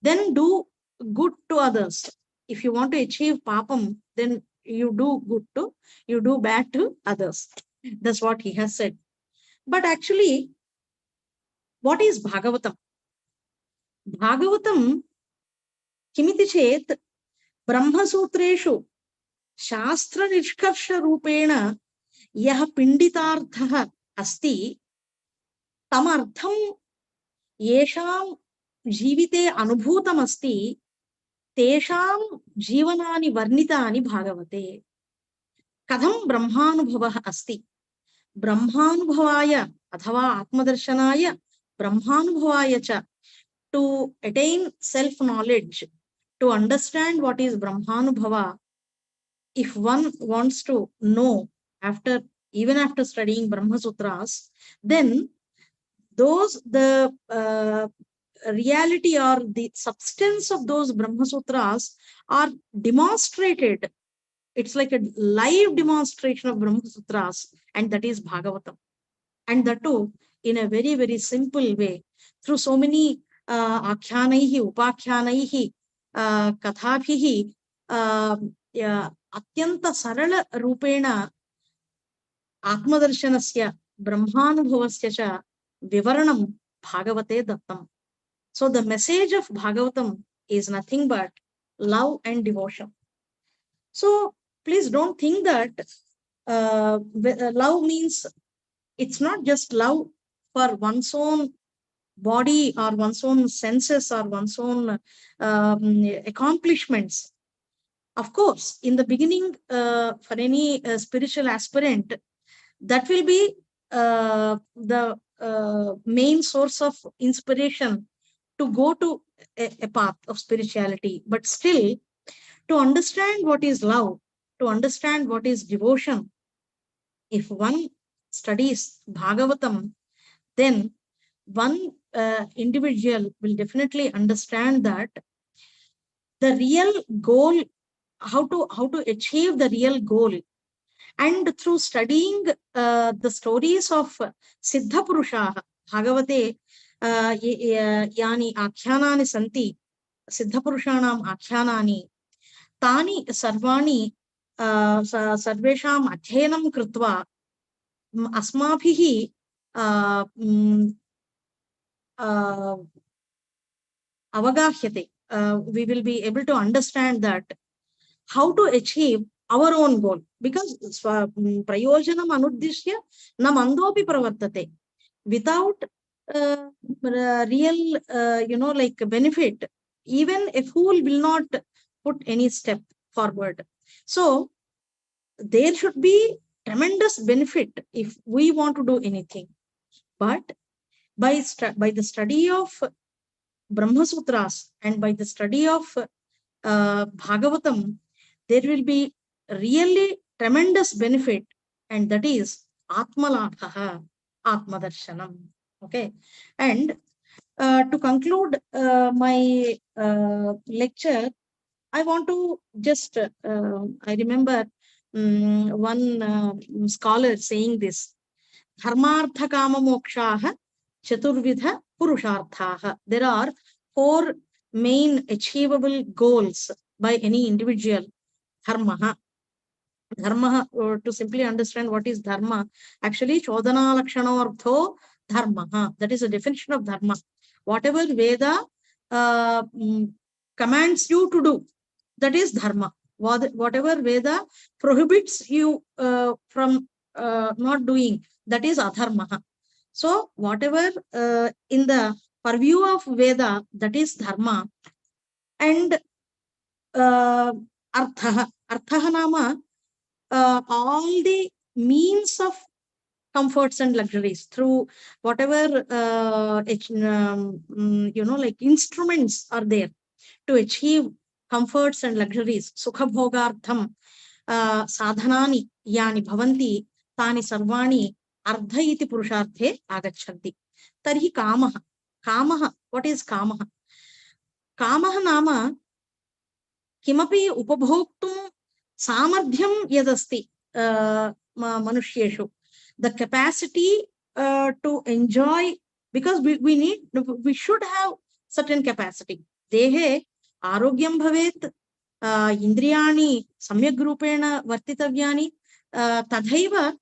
then do good to others. If you want to achieve Papam, then you do bad to others. That's what he has said. But actually, what is Bhagavatam? Bhagavatam Kimiti Chet Brahma Sutreshu Shastra Nishkarsha Rupena Yaha Pinditartha Asti Tamartham Yesham Jivite Anubhutam Asti तेषां जीवनानि वर्णितानि भागवते कथं ब्रह्मानुभवः अस्ति ब्रह्मानुभवाय अथवा आत्मदर्शनाय ब्रह्मानुभवाय च to attain self knowledge to understand what is brahmanubhava if one wants to know after even after studying brahma sutras then those the reality or the substance of those brahma sutras are demonstrated. It's like a live demonstration of brahma sutras, and that is bhagavatam, and that too in a very very simple way through so many आख्यानैः उपाख्यानैः कथाभिः अत्यंत सरल रूपेण आत्मदर्शनस्य ब्रह्मानुभवस्य च विवरणं भागवते दत्तम्. So the message of Bhagavatam is nothing but love and devotion. So please don't think that love means it's not just love for one's own body or one's own senses or one's own accomplishments. Of course, in the beginning, for any spiritual aspirant, that will be the main source of inspiration to go to a path of spirituality. But still, to understand what is love, to understand what is devotion, if one studies Bhagavatam, then one individual will definitely understand that the real goal, how to achieve the real goal, and through studying the stories of Siddha Purusha, Bhagavate yani akyanani santi, Siddha Purushanam akyanani, tani sarvani sarvesham adhyanam krutva asmabhihi avagahyate. We will be able to understand that how to achieve our own goal, because prayojanam anuddishya na mandopi pravartate. Without real like benefit, even a fool will not put any step forward. So there should be tremendous benefit if we want to do anything. But by the study of Brahma Sutras and by the study of Bhagavatam, there will be really tremendous benefit, and that is Atmalabhaha, Atmadarshanam. Okay. And to conclude my lecture, I want to just, I remember one scholar saying this, Dharmartha Kama Mokshaha Chaturvidha Purusharthaha. There are 4 main achievable goals by any individual. Dharma. Dharma, to simply understand what is dharma, actually Chodana Lakshanortho Dharma. That is a definition of dharma. Whatever Veda commands you to do, that is dharma. Whatever Veda prohibits you from not doing, that is adharma. So whatever in the purview of Veda, that is dharma. And artha nama, all the means of comforts and luxuries through whatever like instruments are there to achieve comforts and luxuries. Sukha bhogartham sadhanani yani bhavanti tani sarvani ardha iti purusharthe agachanti. Tarhi kamaha. Kamaha. What is kamaha? Kamaha nama kimapi upabhoktum samardhyam yadasti manushyeshu. The capacity to enjoy, because we should have certain capacity. Dehe arogyam bhavet indriyani samyak rupena vartitavyani tadhaiva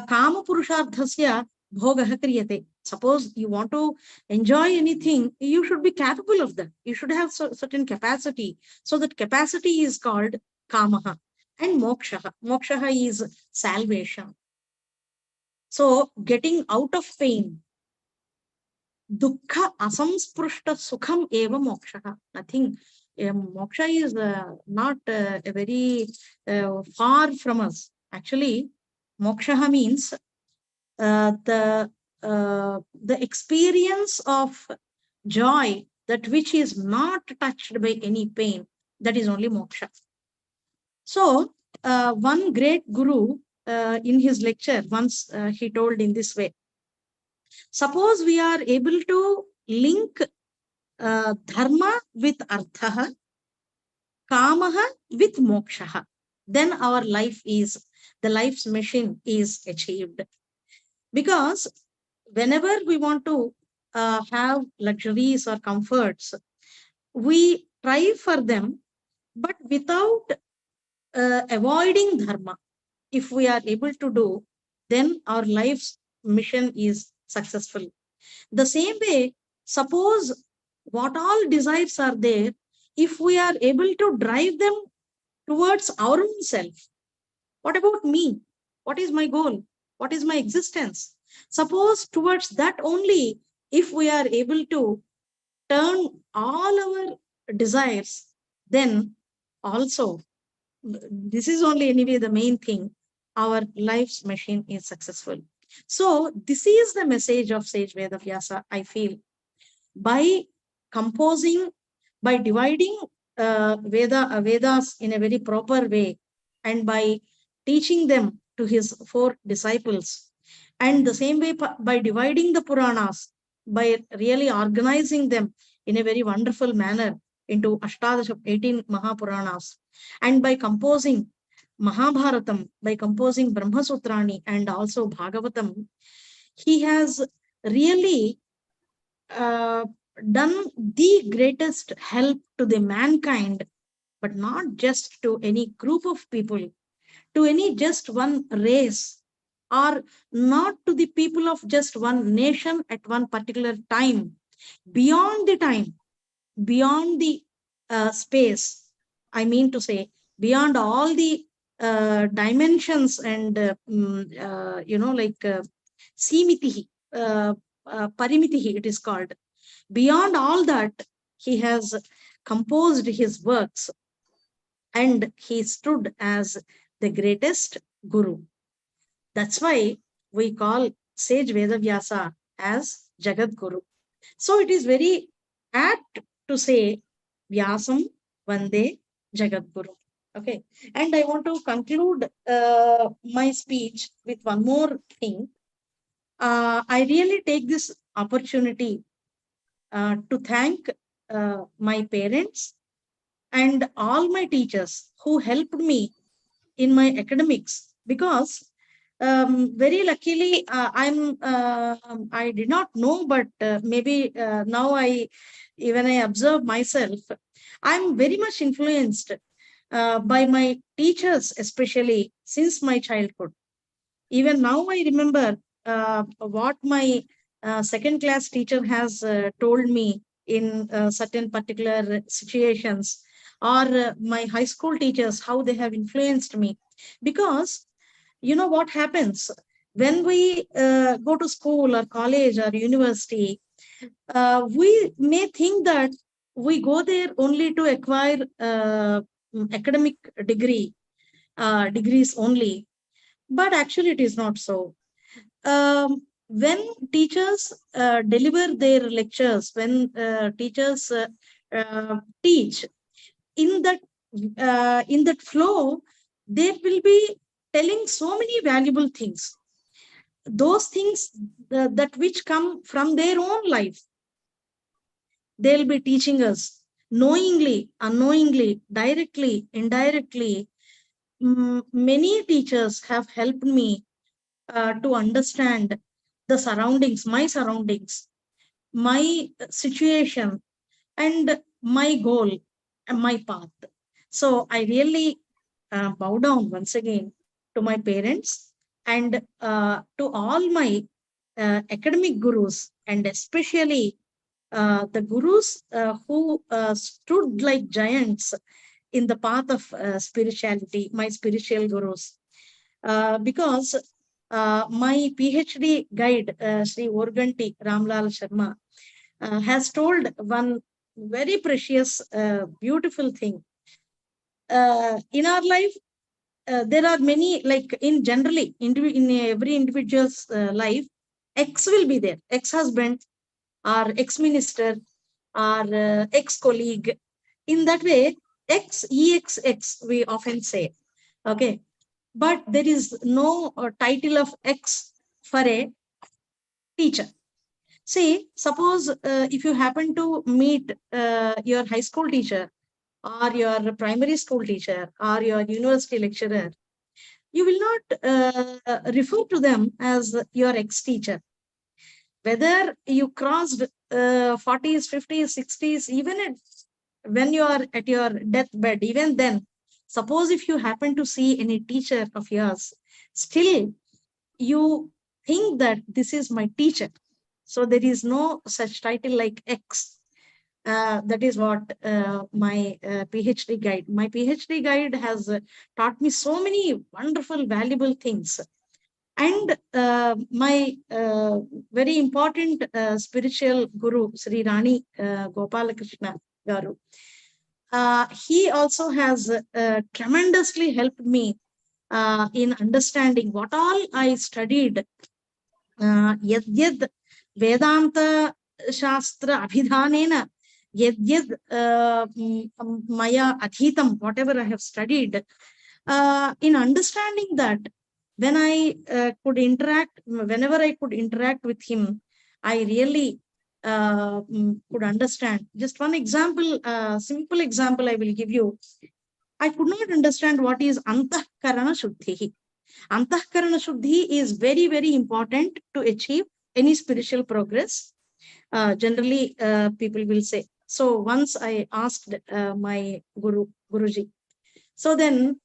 kama purusharthasya bhogah kriyate. Suppose you want to enjoy anything, you should be capable of that. You should have certain capacity. So that capacity is called kamaha. And mokshaha. Mokshaha is salvation. So getting out of pain. Dukkha asamsprushta sukham eva mokshaha. Nothing moksha is not a very far from us. Actually, moksha means the experience of joy, that which is not touched by any pain. That is only moksha. So one great guru in his lecture once he told in this way: suppose we are able to link dharma with artha, kamaha with moksha, then our the life's mission is achieved. Because whenever we want to have luxuries or comforts, we try for them, but without avoiding dharma. If we are able to do, then our life's mission is successful. The same way, suppose what all desires are there, if we are able to drive them towards our own self, what about me? What is my goal? What is my existence? Suppose towards that only, if we are able to turn all our desires, then also, this is only anyway the main thing, our life's machine is successful. So this is the message of Sage Vedavyasa, I feel. By composing, by dividing Vedas in a very proper way, and by teaching them to his 4 disciples, and the same way by dividing the Puranas, by really organizing them in a very wonderful manner into 18 Mahapuranas, and by composing Mahabharatam, by composing Brahmasutrani and also Bhagavatam, he has really done the greatest help to the mankind, but not just to any group of people, to any just one race, or not to the people of just one nation at one particular time. Beyond the time, beyond the space, I mean to say, beyond all the dimensions and simitihi, parimitihi it is called. Beyond all that, he has composed his works, and he stood as the greatest guru. That's why we call Sage Vedavyasa as Jagdgurum. So it is very apt to say Vyasam, Vande, Jagdgurum. Okay. And I want to conclude my speech with one more thing. I really take this opportunity to thank my parents and all my teachers who helped me in my academics, because very luckily I did not know, but maybe now when I observe myself, I'm very much influenced by my teachers, especially since my childhood. Even now I remember what my second class teacher has told me in certain particular situations, or my high school teachers, how they have influenced me. Because you know what happens when we go to school or college or university, we may think that we go there only to acquire academic degrees only, but actually it is not so. When teachers deliver their lectures, when teachers teach, in that flow, they will be telling so many valuable things. Those things that which come from their own life, they'll be teaching us knowingly, unknowingly, directly, indirectly. Many teachers have helped me to understand the surroundings, my situation, and my goal and my path. So I really bow down once again to my parents and to all my academic gurus, and especially the gurus who stood like giants in the path of spirituality, my spiritual gurus. Because my PhD guide, Sri Organti Ramlal Sharma, has told one very precious, beautiful thing. In our life, there are many, like in generally, in every individual's life, X will be there. Ex-husband, or ex-minister, or ex-colleague. In that way, X, EXX, we often say. Okay. But there is no title of X for a teacher. See, suppose if you happen to meet your high school teacher, or your primary school teacher, or your university lecturer, you will not refer to them as your ex-teacher. Whether you crossed 40s, 50s, 60s, even when you are at your deathbed, even then, suppose if you happen to see any teacher of yours, still you think that this is my teacher. So there is no such title like X. That is what my PhD guide. My PhD guide has taught me so many wonderful, valuable things. And my very important spiritual guru, Sri Rani Gopalakrishna Garu, he also has tremendously helped me in understanding what all I studied. Yad Vedanta Shastra Abhidhanena, Yad Maya Adhitam, whatever I have studied, in understanding that, when I could interact, whenever I could interact with him, I really could understand. Just one example, simple example I will give you. I could not understand what is Antahkarana Shuddhi. Antahkarana Shuddhi is very, very important to achieve any spiritual progress. Generally, people will say. So once I asked my Guruji. So then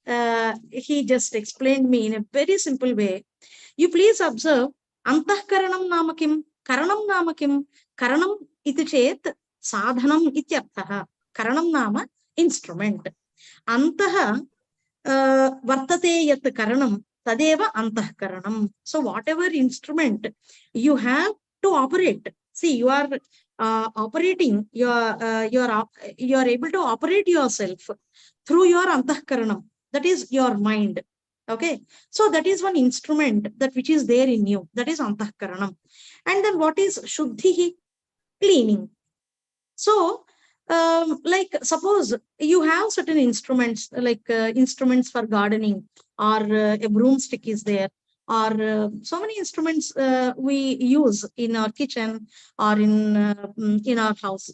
he just explained me in a very simple way. You please observe, Antahkaranam nama kim, Karanam nama kim, Karanam iti chet, Sadhanam ityarthaha. Karanam nama instrument. Antaha vartate yat karanam, tadeva antahkaranam. So whatever instrument you have to operate, see, you are operating, you are able to operate yourself through your antahkaranam, that is your mind. Okay, so that is one instrument that which is there in you, that is antahkaranam. And then what is shuddhi? Cleaning. So like suppose you have certain instruments, like instruments for gardening, or a broomstick is there, or so many instruments we use in our kitchen or in our house.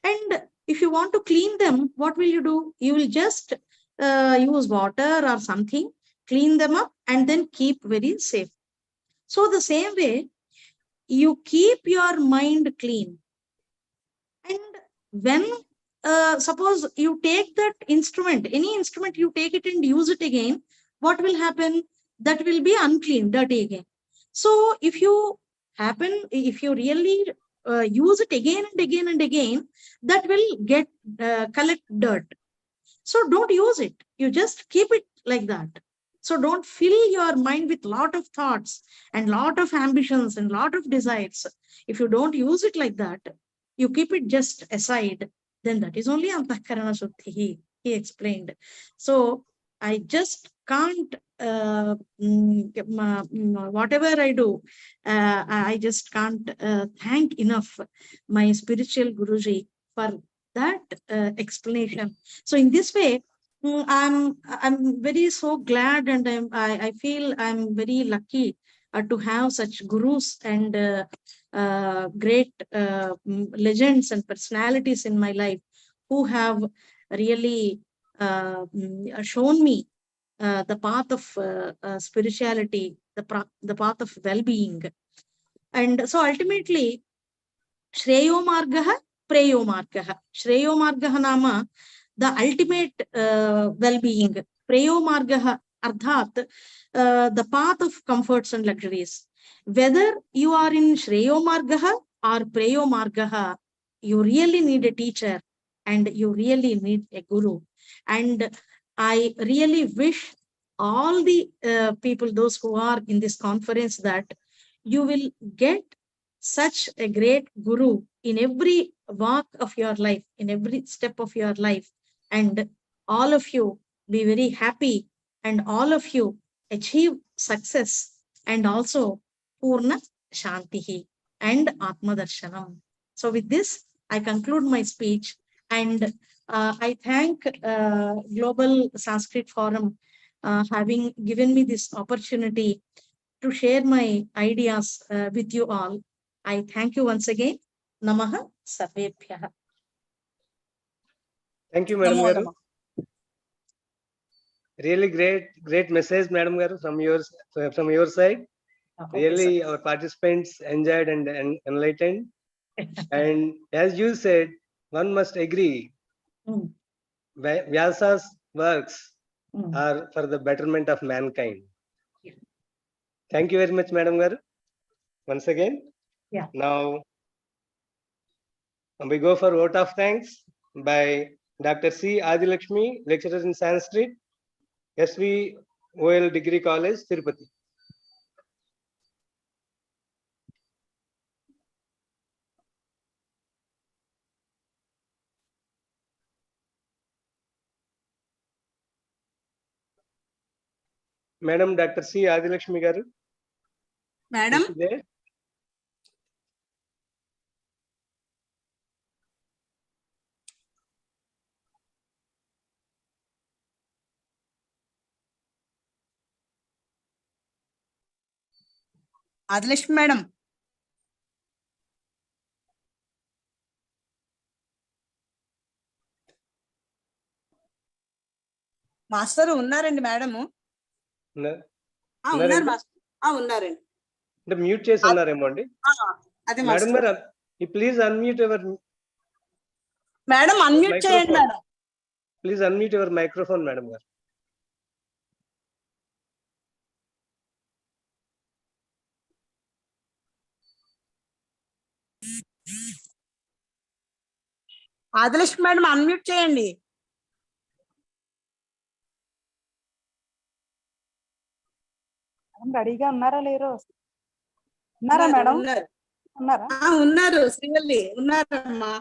And if you want to clean them, what will you do? You will just use water or something, clean them up, and then keep very safe. So the same way, you keep your mind clean. And when suppose you take that instrument, any instrument, you take it and use it again, what will happen? That will be unclean, dirty again. So if you really use it again and again and again, that will get collect dirt. So don't use it. You just keep it like that. So don't fill your mind with lot of thoughts and lot of ambitions and lot of desires. If you don't use it like that, you keep it just aside, then that is only Antahkarana Shuddhi, he explained. So I just can't, whatever I do, I just can't thank enough my spiritual Guruji for that explanation. So in this way, I'm very so glad, and I feel I'm very lucky to have such gurus and great legends and personalities in my life who have really shown me the path of spirituality, the path of well-being. And so ultimately, Shreyo Margaha, Preyo Margaha. Shreyo Margaha nama, the ultimate well-being. Preyo Margaha, Ardhat, the path of comforts and luxuries. Whether you are in Shreyo Margaha or Preyo Margaha, you really need a teacher and you really need a guru. And I really wish all the people, those who are in this conference, that you will get such a great guru in every walk of your life, in every step of your life, and all of you be very happy, and all of you achieve success, and also Purna Shantihi and Atmadarshanam. So with this, I conclude my speech, and I thank Global Sanskrit Forum having given me this opportunity to share my ideas with you all. I thank you once again. Namaha Sarvebhyah. Thank you, Madam Garu. Really great message, Madam Garu, from your side. Really, our participants enjoyed and enlightened. And as you said, one must agree, Vyasa's works are for the betterment of mankind. Yeah. Thank you very much, Madam Garu. Once again. Yeah. Now, we go for vote of thanks by Dr. C. Adilakshmi, lecturer in Sanskrit, SVOL Degree College, Tirupati. Madam Dr. C. Adilakshmi Garu. Madam. There? Adilakshmi Madam. Master ఉన్నారండి madam ఉన్నారు master ఉన్నారండి అంటే mute చేసి ఉన్నారేమో అండి అదే madam గారు please unmute your madam unmute చేయండి madam please unmute your microphone madam గారు ఆదిలక్ష్మి మేడం అన్మ్యూట్ చేయండి రెడీగా ఉన్నారా లేరు ఉన్నారా మేడం ఉన్నారా ఉన్నారు శ్రీవల్లి ఉన్నారమ్మా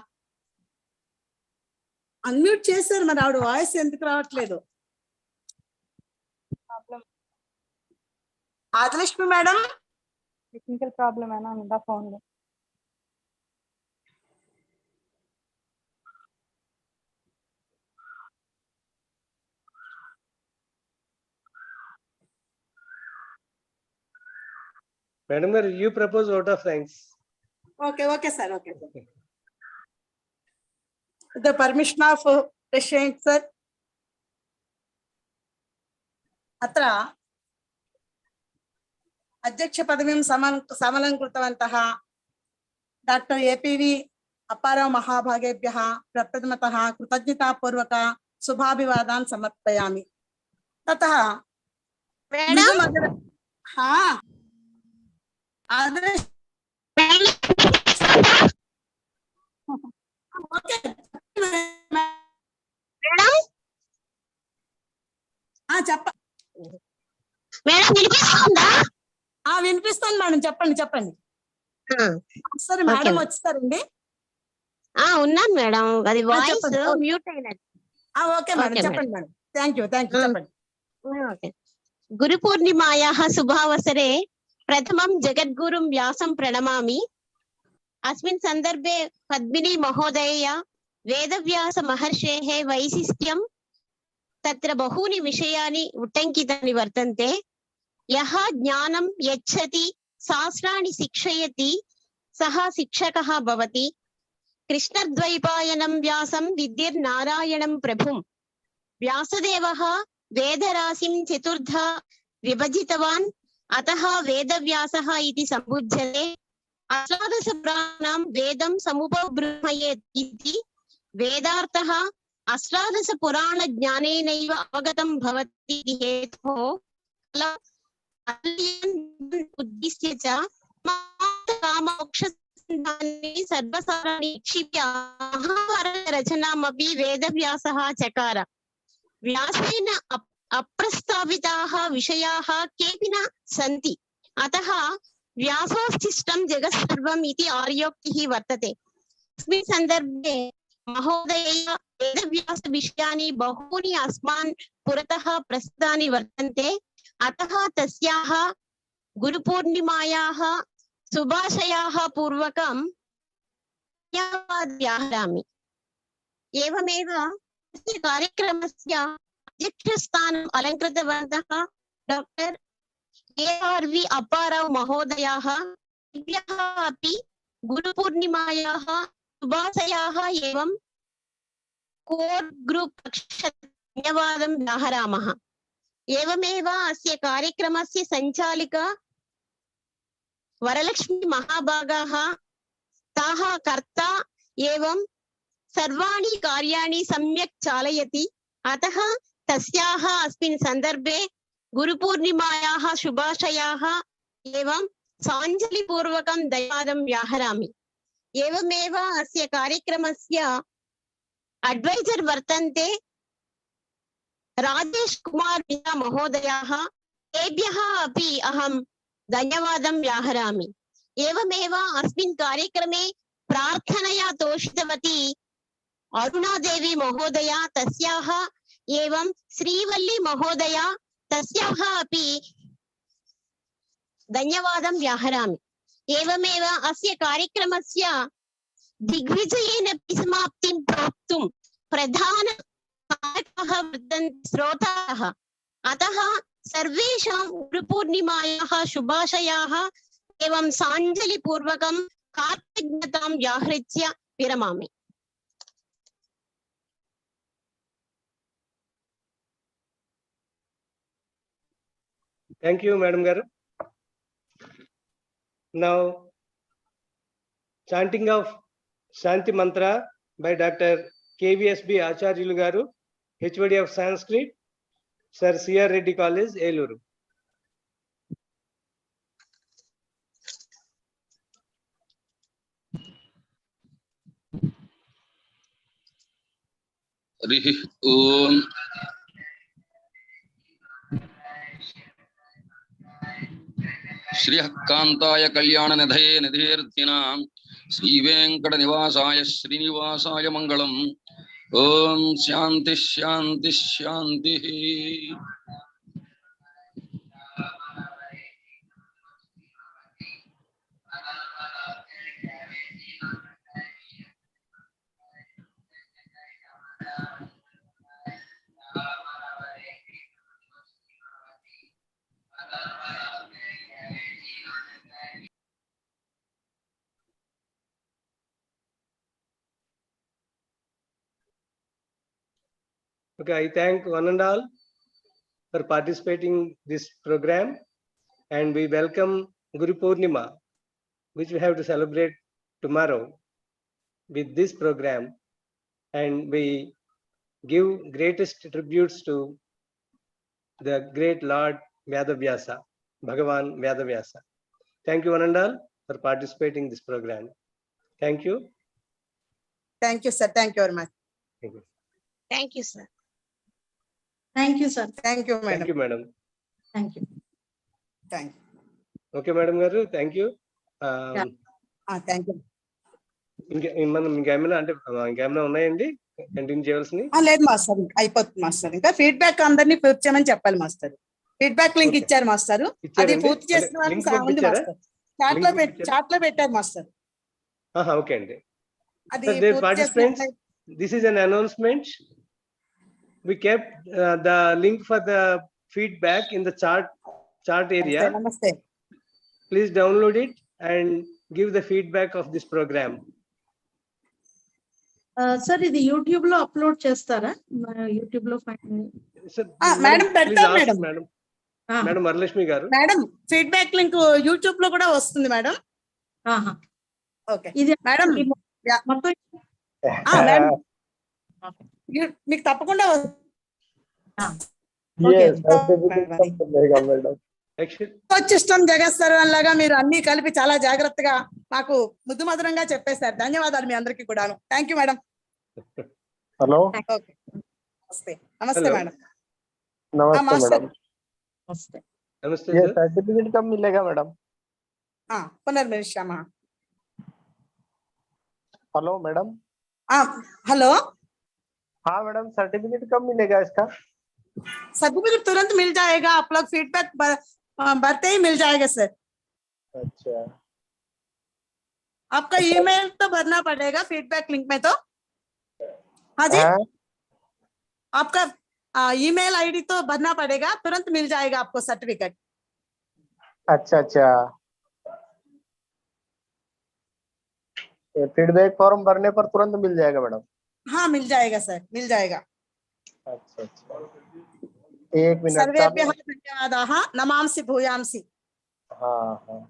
అన్మ్యూట్ చేశారు మరి ఆవిడ వాయిస్ ఎందుకు రావట్లేదు ఆదిలక్ష్మి మేడం టెక్నికల్ ప్రాబ్లం ఏనా ఉందా ఫోన్ లో Madam, you propose vote of thanks. Okay, sir. Okay. With the permission of President, sir. Atra Adhyaksha Padamim Samalankrutavantah Dr. APV Apparav Mahabhagebhyah Praprathmatah Kృతజ్ఞతా పూర్వక శుభాభివాదాన్ సమర్పయామి. తతః మేడం హా ఆదర్శ్ ఓకే మేడం చెప్ప madam వినిపిస్తుందా వినిపిస్తుంది madam చెప్పండి సరే మేడం వచ్చారండి ఉన్నాను మేడం అది వాయిస్ మ్యూట్ అయినది ఓకే మేడం చెప్పండి మేడం థ్యాంక్ యూ చెప్పండి ఓకే గురు పూర్ణిమాయాః శుభావసరే ప్రథమం జగద్గురుం వ్యాసం ప్రణమామి. అస్మిన్ సందర్భే పద్మిని మహోదయ వేదవ్యాస మహర్షేః వైశిష్ట్యం తత్ర బహూని విషయాని ఉట్టంకితాని వర్తంతే. యః జ్ఞానం యచ్చతి శాస్త్రాణి శిక్షయతి సహ శిక్షకః భవతి. కృష్ణద్వైపాయనం వ్యాసం విద్యుర్నారాయణం ప్రభుం. వ్యాసదేవః వేదరాశిం చతుర్ధా విభజితవాన్ అతః వేదవ్యాసః ఇతి సంబుధ్యతే. అష్టాదశ పురాణాం వేదం సముపబృంహయేత్ ఇతి వేదార్థః అష్టాదశ పురాణ జ్ఞానేనైవ అవగతం భవతి ఇతి హేతోః ఉద్దిశ్య చ కామోక్షాన్ని సర్వసారాన్ని నిక్షిప్య మహాభారత రచనామపి వేదవ్యాసః చకార. వ్యాసేన అప్రస్తావితాః విషయాः కేపి న సంతి. అతః వ్యాసోచ్ఛిష్టం జగత్సర్వం ఇతి ఆర్యోక్తిః వర్తతే. अस्मिन् सन्दर्भे महोदयया वेदव्यास विषयानि बहूनि अस्मान् पुरतः प्रस्तुतानि वर्तन्ते। अतः तस्याः गुरुपूर्णिमायाः शुभाशयाः पूर्वकं धन्यवादयामि। एवमेव अस्य कार्यक्रमस्य अध्यक्षस्थानम् अलङ्कृतवन्तः डॉक्टर ARV अप्पाराव महोदयाः तेभ्यः अपि गुरुपूर्णिमायाः शुभाशयाः एवं कोर ग्रुप पक्षतः धन्यवादं व्याहरामः। एवमेव अस्य कार्यक्रमस्य सञ्चालिका वरलक्ष्मी महाभागाः ताः कर्ता एवं सर्वाणि कार्याणि सम्यक् चालयति। अतः तस्याः अस्मिन् सन्दर्भे गुरुपूर्णिमायाः शुभाशयाः एवं साञ्जलिपूर्वकं धन्यवादं व्याहरामि। एवमेव अस्य कार्यक्रमस्य अड्वैजर् वर्तन्ते राजेश कुमार मीना महोदयाः, तेभ्यः अपि अहं धन्यवादं व्याहरामि। एवमेव अस्मिन् कार्यक्रमे प्रार्थनया तोषितवती अरुणादेवी महोदया, तस्याः एवं श्रीवल्ली महोदया, तस्याः अपि धन्यवादं व्याहरामि। एवमेव अस्य कार्यक्रमस्य दिग्विजयेन समाप्तिं प्राप्तुं प्रधान श्रोताः। अतः सर्वेषां गुरुपूर्णिमायाः शुभाशयाः एवं साञ्जलिपूर्वकं कृतज्ञतां व्याहृत्य विरमामि। Thank you, Madam Garu. Now, chanting of Shanti Mantra by Dr. KVSB Acharyalu Garu, HOD of Sanskrit, Sir C.R. Reddy College, Eluru. Om Shri Kantaya Kalyana Nidhaye Nidhirthinam Sri Venkata Nivasaya Srinivasaya Mangalam. Om Shanti Shanti Shanti. Okay, I thank one and all for participating this program, and we welcome Guru Purnima, which we have to celebrate tomorrow with this program, and we give greatest tributes to the great Lord Vyasa, Bhagavan Vyasa. Thank you one and all for participating in this program. Thank you. Thank you, sir. Thank you very much. Thank you. Thank you, sir. Thank you, sir. Thank you, madam. Thank you, madam. Thank you. Thank you. Okay, Madam Garu, thank you. Thank you. ఇంకేమైనా అంటే ఇంకేమైనా ఉన్నాయండి continue చేయాల్సింది? లేదు master, అయిపోతుంది master. ఇంకా feedback అందరినీ పూర్తి చేయమని చెప్పాలి మాస్టర్. ఫీడ్బ్యాక్ లింక్ ఇచ్చారు మాస్టర్, అది పూర్తి చేసిన చాట్ లో పెట్టారు మాస్టర్. ఓకే అండి. అది this is an announcement. We kept the link for the feedback in the chart area. Namaste. Please download it and give the feedback of this program. Sir ఇది YouTube లో upload చేస్తారా? YouTube లో madam పెడతాం madam. Madam Varalakshmi గారు, madam feedback link YouTube లో కూడా వస్తుంది madam. Okay ఇది మేడం, మొత్తం మీకు తప్పకుండా ఇష్టం జగత్సర్వం లాగా మీరు అన్ని కలిపి చాలా జాగ్రత్తగా మాకు ముద్దు మధురంగా చెప్పేశారు. ధన్యవాదాలు మీ అందరికీ కూడాను. Thank you madam. హలో, నమస్తే. నమస్తే మేడం. नमस्ते मैडम। నమస్తే. నమస్తే ये సార్. सर्टिफिकेट कब मिलेगा मैडम? పునర్మిషామా हेलो मैडम। हेलो। हाँ मैडम, सर्टिफिकेट कब मिलेगा इसका? सर्टिफिकेट तुरंत मिल जाएगा, आप लोग फीडबैक भरते ही मिल जाएगा सर। अच्छा, आपका ईमेल तो भरना पड़ेगा फीडबैक लिंक में तो। हाँ जी, आपका ईमेल आईडी तो भरना पड़ेगा, तुरंत मिल जाएगा आपको सर्टिफिकेट। अच्छा अच्छा, ये फीडबैक फॉर्म भरने पर तुरंत मिल जाएगा मैडम? हाँ मिल जाएगा सर, मिल जाएगा। अच्छा अच्छा, एक मिनट सर्वेभ्यः चालू। धन्यवादाः, नमांसि भूयांसि। हाँ हाँ।